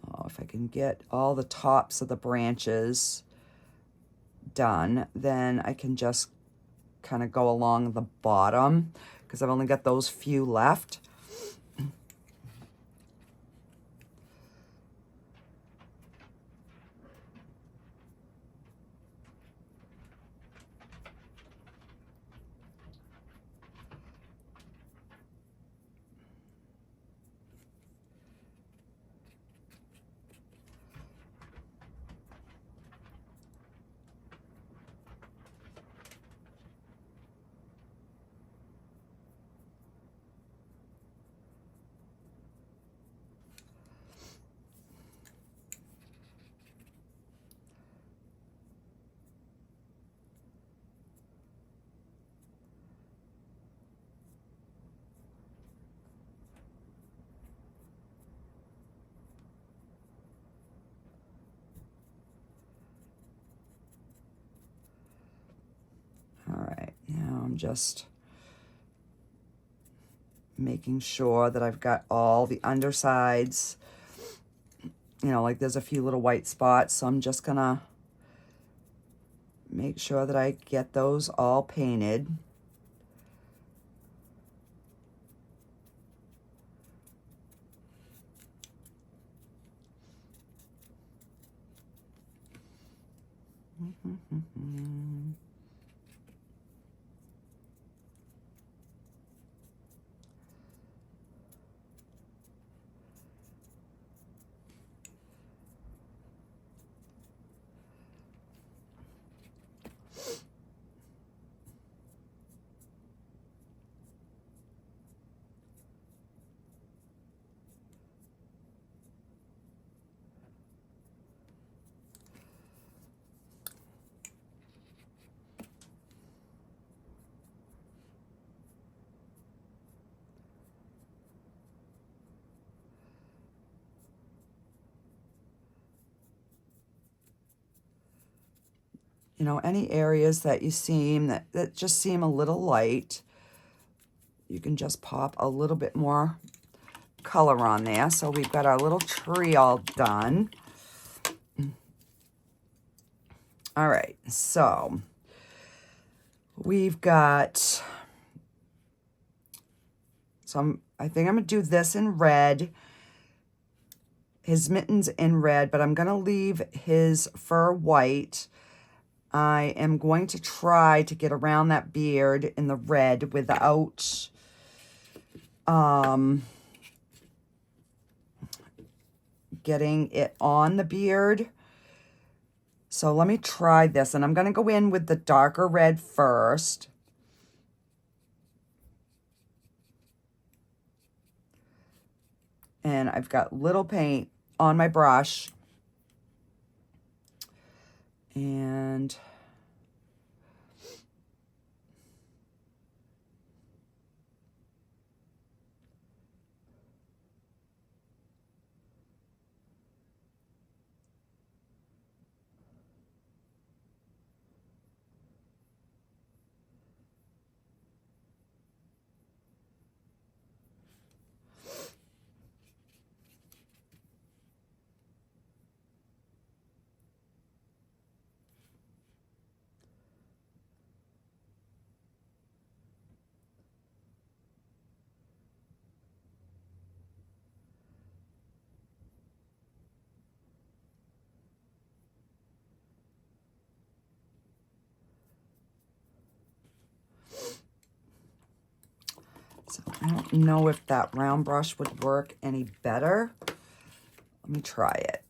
Speaker 1: So if I can get all the tops of the branches done, then I can just kind of go along the bottom because I've only got those few left. All right, now I'm just making sure that I've got all the undersides. You know, like there's a few little white spots, so I'm just gonna make sure that I get those all painted. You know, any areas that you seem that just seem a little light, you can just pop a little bit more color on there. So we've got our little tree all done. All right, so we've got some, I think I'm gonna do this in red, his mittens in red, but I'm gonna leave his fur white. I am going to try to get around that beard in the red without getting it on the beard. So let me try this, and I'm going to go in with the darker red first. And I've got little paint on my brush. And So I don't know if that round brush would work any better. Let me try it.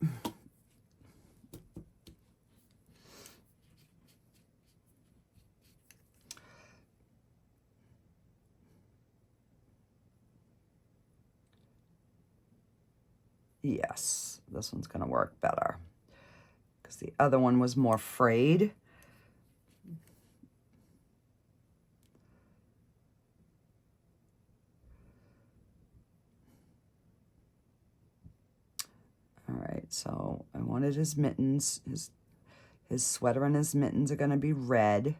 Speaker 1: Yes, this one's going to work better because the other one was more frayed. All right, so I wanted his mittens. His sweater and his mittens are going to be red.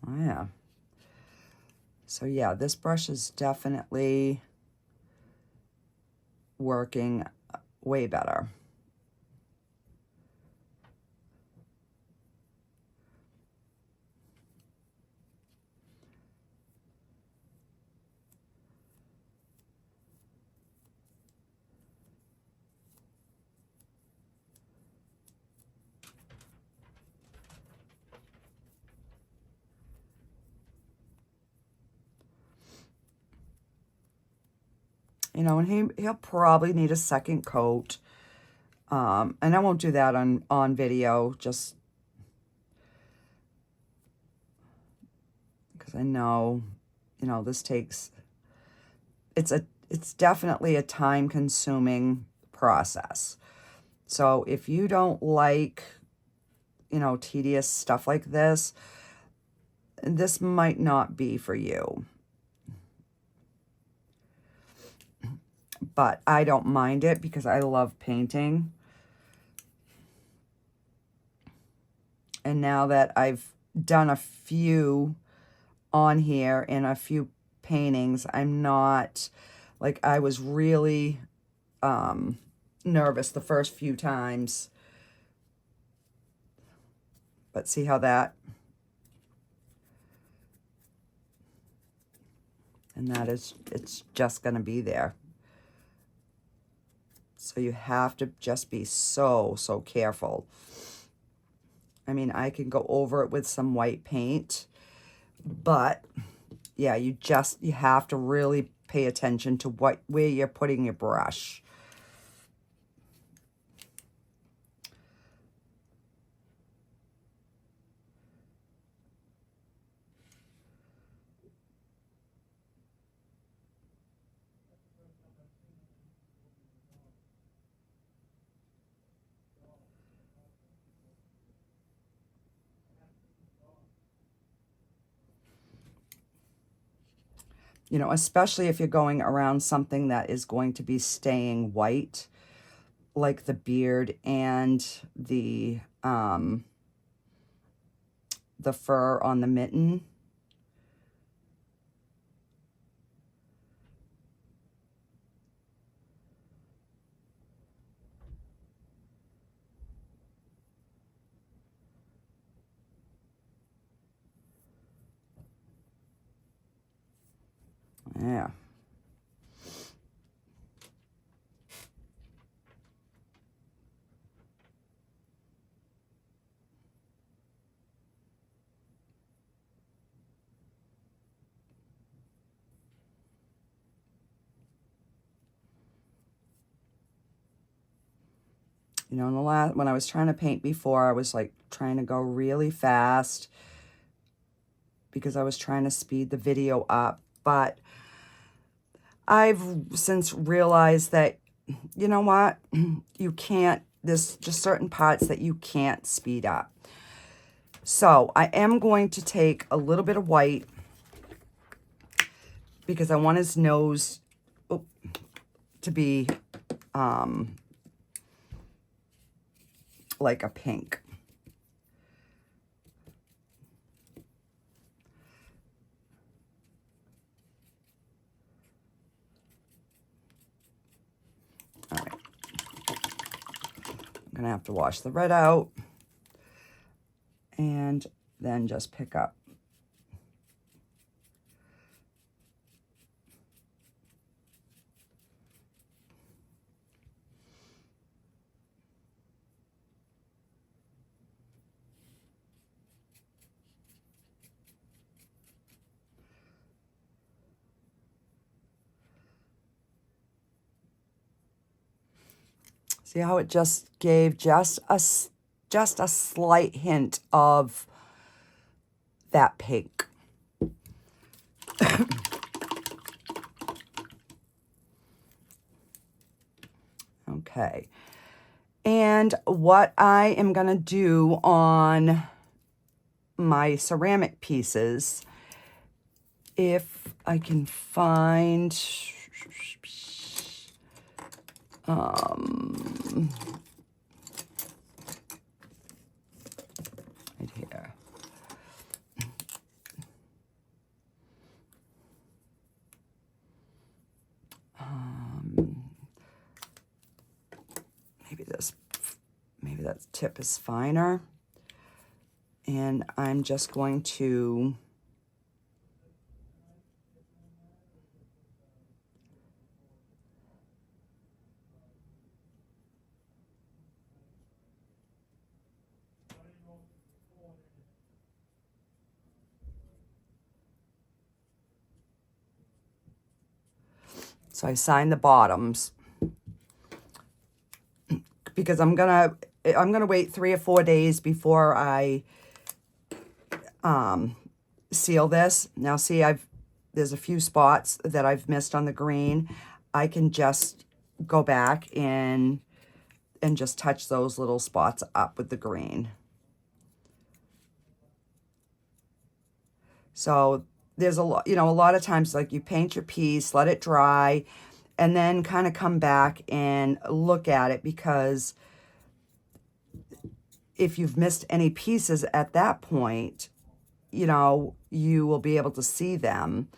Speaker 1: Oh, yeah. So yeah, this brush is definitely working way better. You know, and he'll probably need a second coat. And I won't do that on video, just because I know, you know, this takes, it's definitely a time-consuming process. So if you don't like, you know, tedious stuff like this might not be for you. But I don't mind it because I love painting. And now that I've done a few on here and a few paintings, I'm not, like, I was really nervous the first few times. But see how that, and that is, it's just going to be there. So you have to just be so careful. I mean, I can go over it with some white paint, but yeah, you have to really pay attention to where you're putting your brush. You know, especially if you're going around something that is going to be staying white, like the beard and the fur on the mitten. Yeah. You know, when I was trying to paint before, I was like trying to go really fast because I was trying to speed the video up. But I've since realized that, you know what, you can't, there's just certain parts that you can't speed up. So I am going to take a little bit of white because I want his nose to be like a pink. All right. I'm gonna have to wash the red out and then just pick up. See how it just gave just a slight hint of that pink. Okay. And what I am going to do on my ceramic pieces, if I can find right here. Maybe that tip is finer. And I'm just going to so I signed the bottoms because I'm gonna wait 3 or 4 days before I seal this. Now see, there's a few spots that I've missed on the green. I can just go back and just touch those little spots up with the green. So there's a lot, you know, a lot of times like you paint your piece, let it dry, and then kind of come back and look at it, because if you've missed any pieces at that point, you know, you will be able to see them.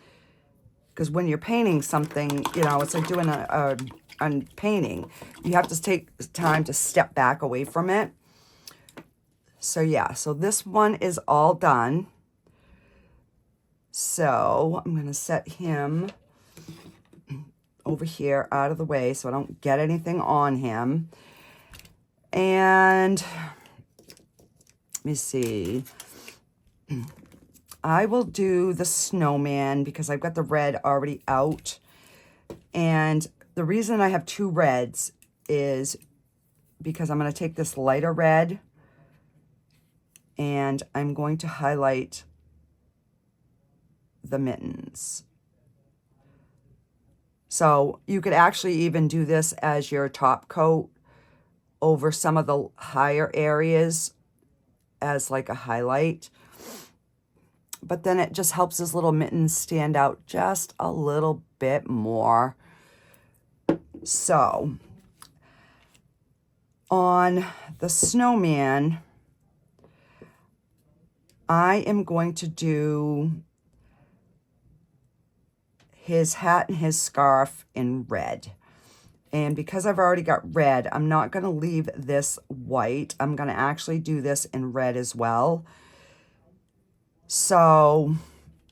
Speaker 1: Because when you're painting something, you know, it's like doing a painting. You have to take time to step back away from it. So yeah, so this one is all done. So I'm going to set him over here out of the way so I don't get anything on him. And let me see. I will do the snowman because I've got the red already out. And the reason I have 2 reds is because I'm going to take this lighter red and I'm going to highlight the mittens. So you could actually even do this as your top coat over some of the higher areas as like a highlight. But then it just helps his little mittens stand out just a little bit more. So on the snowman, I am going to do his hat and his scarf in red. And because I've already got red, I'm not going to leave this white. I'm going to actually do this in red as well. So,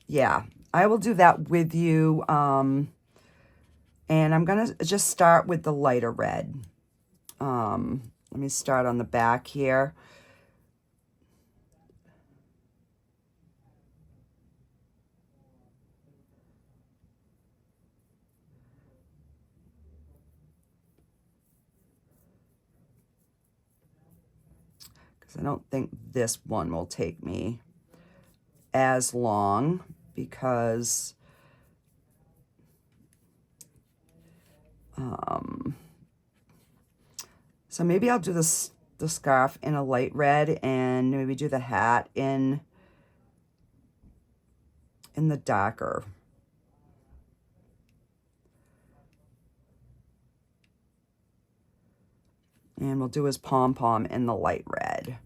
Speaker 1: yeah, I will do that with you. And I'm going to just start with the lighter red. Let me start on the back here. because I don't think this one will take me as long, because so maybe I'll do the scarf in a light red, and maybe do the hat in the darker. And we'll do his pom-pom in the light red.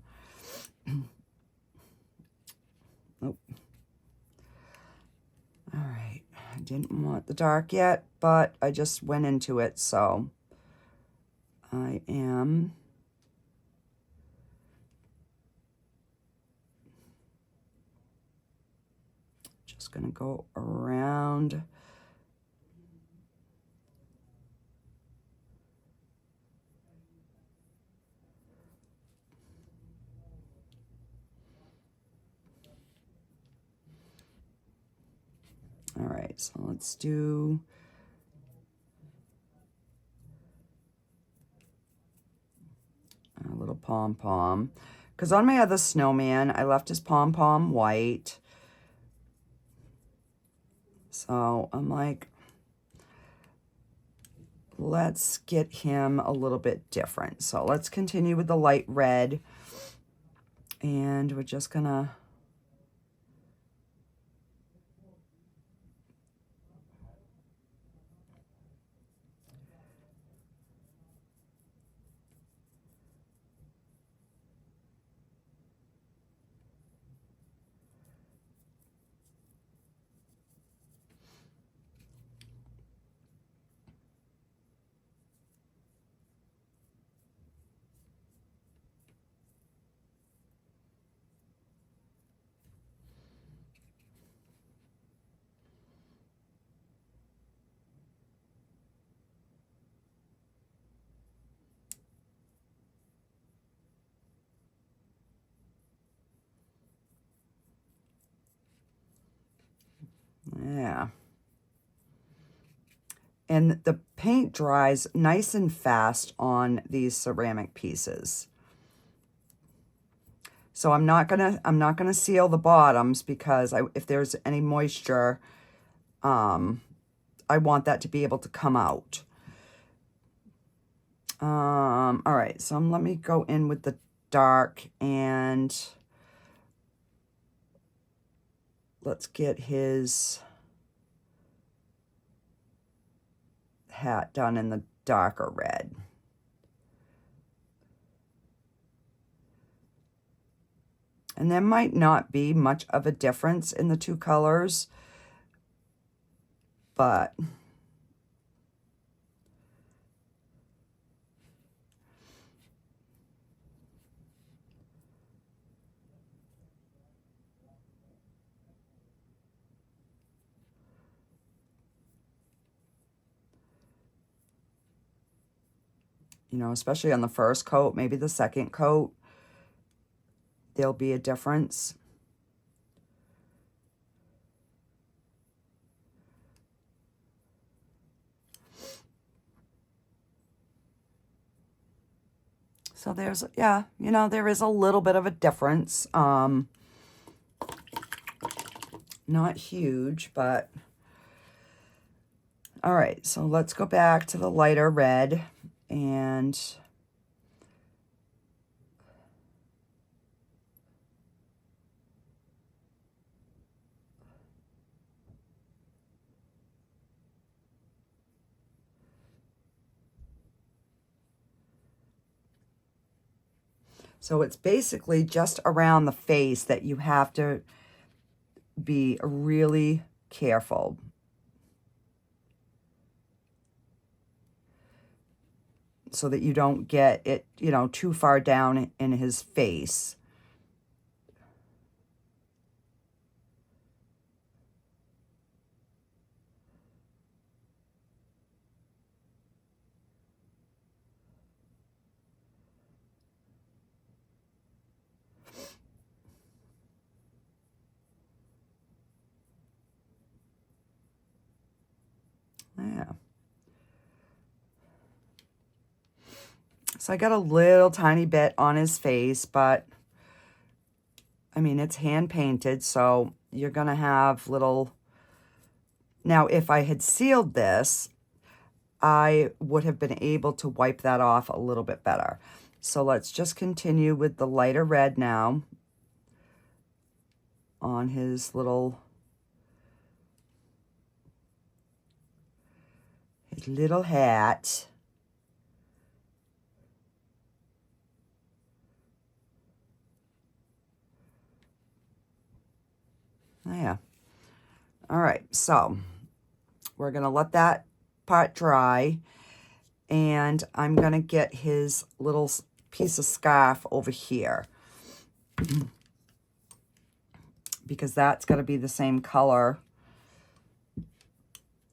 Speaker 1: Nope. All right, I didn't want the dark yet, but I just went into it, so I am just gonna go around. All right, so let's do a little pom-pom. Because on my other snowman, I left his pom-pom white. So I'm like, let's get him a little bit different. So let's continue with the light red. And we're just gonna yeah. And the paint dries nice and fast on these ceramic pieces. So I'm not gonna seal the bottoms, because if there's any moisture, I want that to be able to come out. All right, so let me go in with the dark, and let's get his hat done in the darker red. And there might not be much of a difference in the two colors, but you know, especially on the first coat, maybe the second coat, there'll be a difference. So there's, yeah, you know, there is a little bit of a difference. Not huge, but all right. So let's go back to the lighter red, and so it's basically just around the face that you have to be really careful. So that you don't get it, you know, too far down in his face. Yeah. So I got a little tiny bit on his face, but I mean, it's hand painted, so you're gonna have little... Now, if I had sealed this, I would have been able to wipe that off a little bit better. So let's just continue with the lighter red now on his little hat. Yeah. All right, so we're gonna let that part dry, and I'm gonna get his little piece of scarf over here because that's gonna be the same color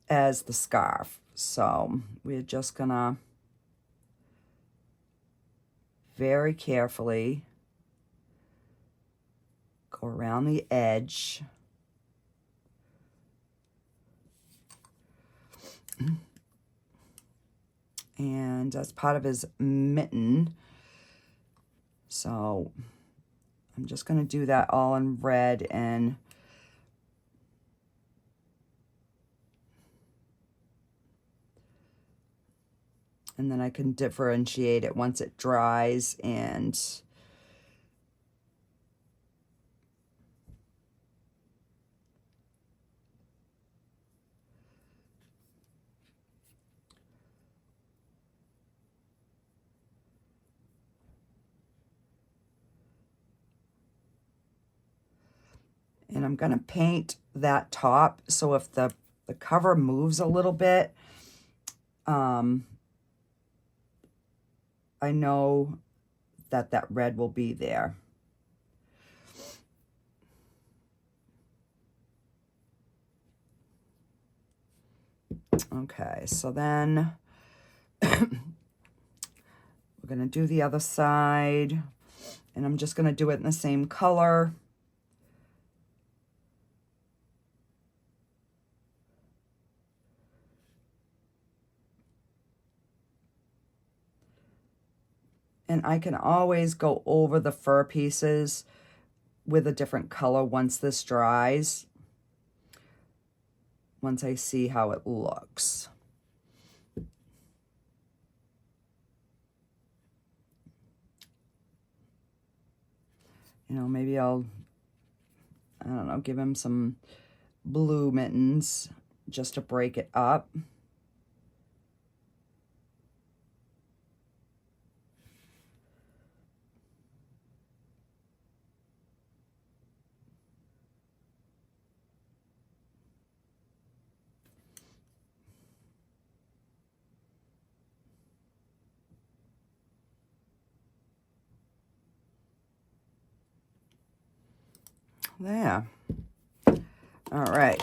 Speaker 1: as the scarf. So we're just gonna very carefully go around the edge. And that's part of his mitten. So I'm just going to do that all in red, and then I can differentiate it once it dries. And I'm going to paint that top, so if the cover moves a little bit, I know that that red will be there. Okay, so then we're going to do the other side, and I'm just going to do it in the same color. And I can always go over the fur pieces with a different color once this dries, once I see how it looks. You know, maybe I'll, I don't know, give him some blue mittens just to break it up. There. All right.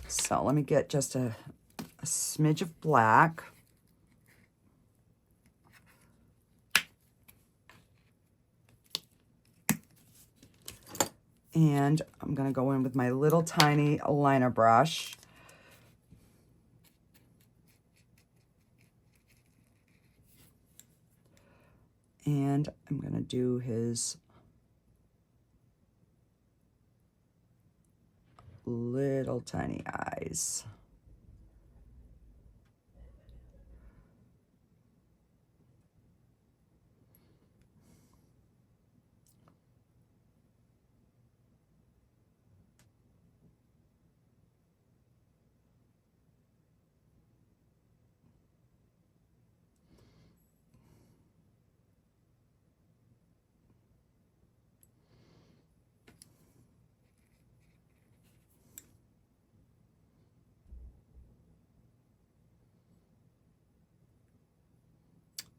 Speaker 1: So let me get just a smidge of black. And I'm going to go in with my little tiny liner brush. And I'm going to do his little tiny eyes.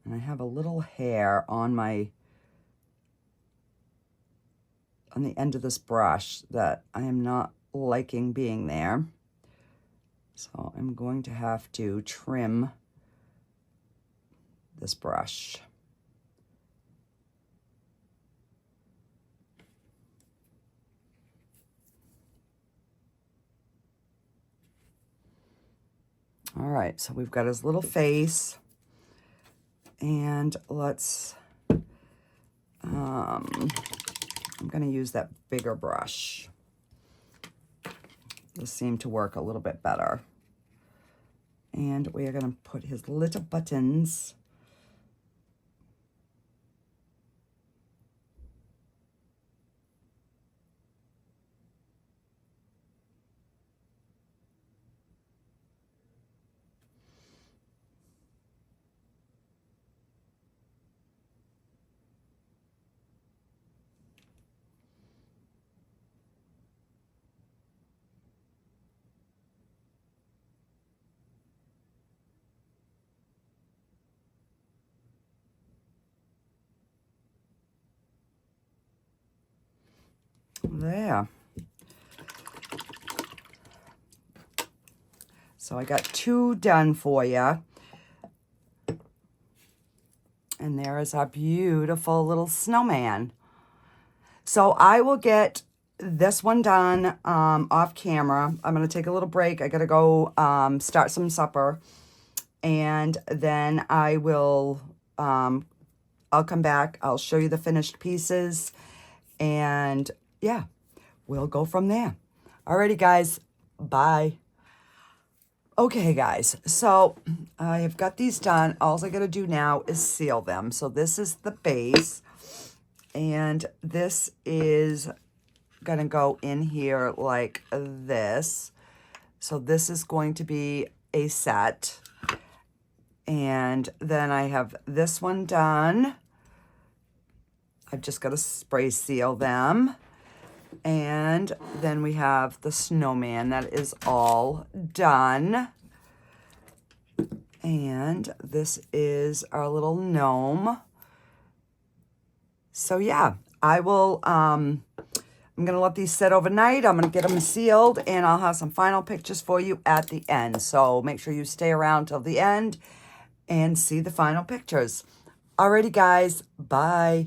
Speaker 1: And I have a little hair on the end of this brush that I am not liking being there. So I'm going to have to trim this brush. All right, so we've got his little face. And let's, I'm going to use that bigger brush. This seemed to work a little bit better. And we are going to put his little buttons. There. So I got 2 done for you. And there is our beautiful little snowman. So I will get this one done off camera. I'm going to take a little break. I got to go start some supper. And then I will, I'll come back. I'll show you the finished pieces. And yeah, we'll go from there. Alrighty, guys. Bye. Okay, guys. So I have got these done. All I got to do now is seal them. So this is the base. And this is going to go in here like this. So this is going to be a set. And then I have this one done. I've just got to spray seal them. And then we have the snowman. That is all done. And this is our little gnome. So yeah, I will, I'm going to let these sit overnight. I'm going to get them sealed, and I'll have some final pictures for you at the end. So make sure you stay around till the end and see the final pictures. Alrighty, guys. Bye.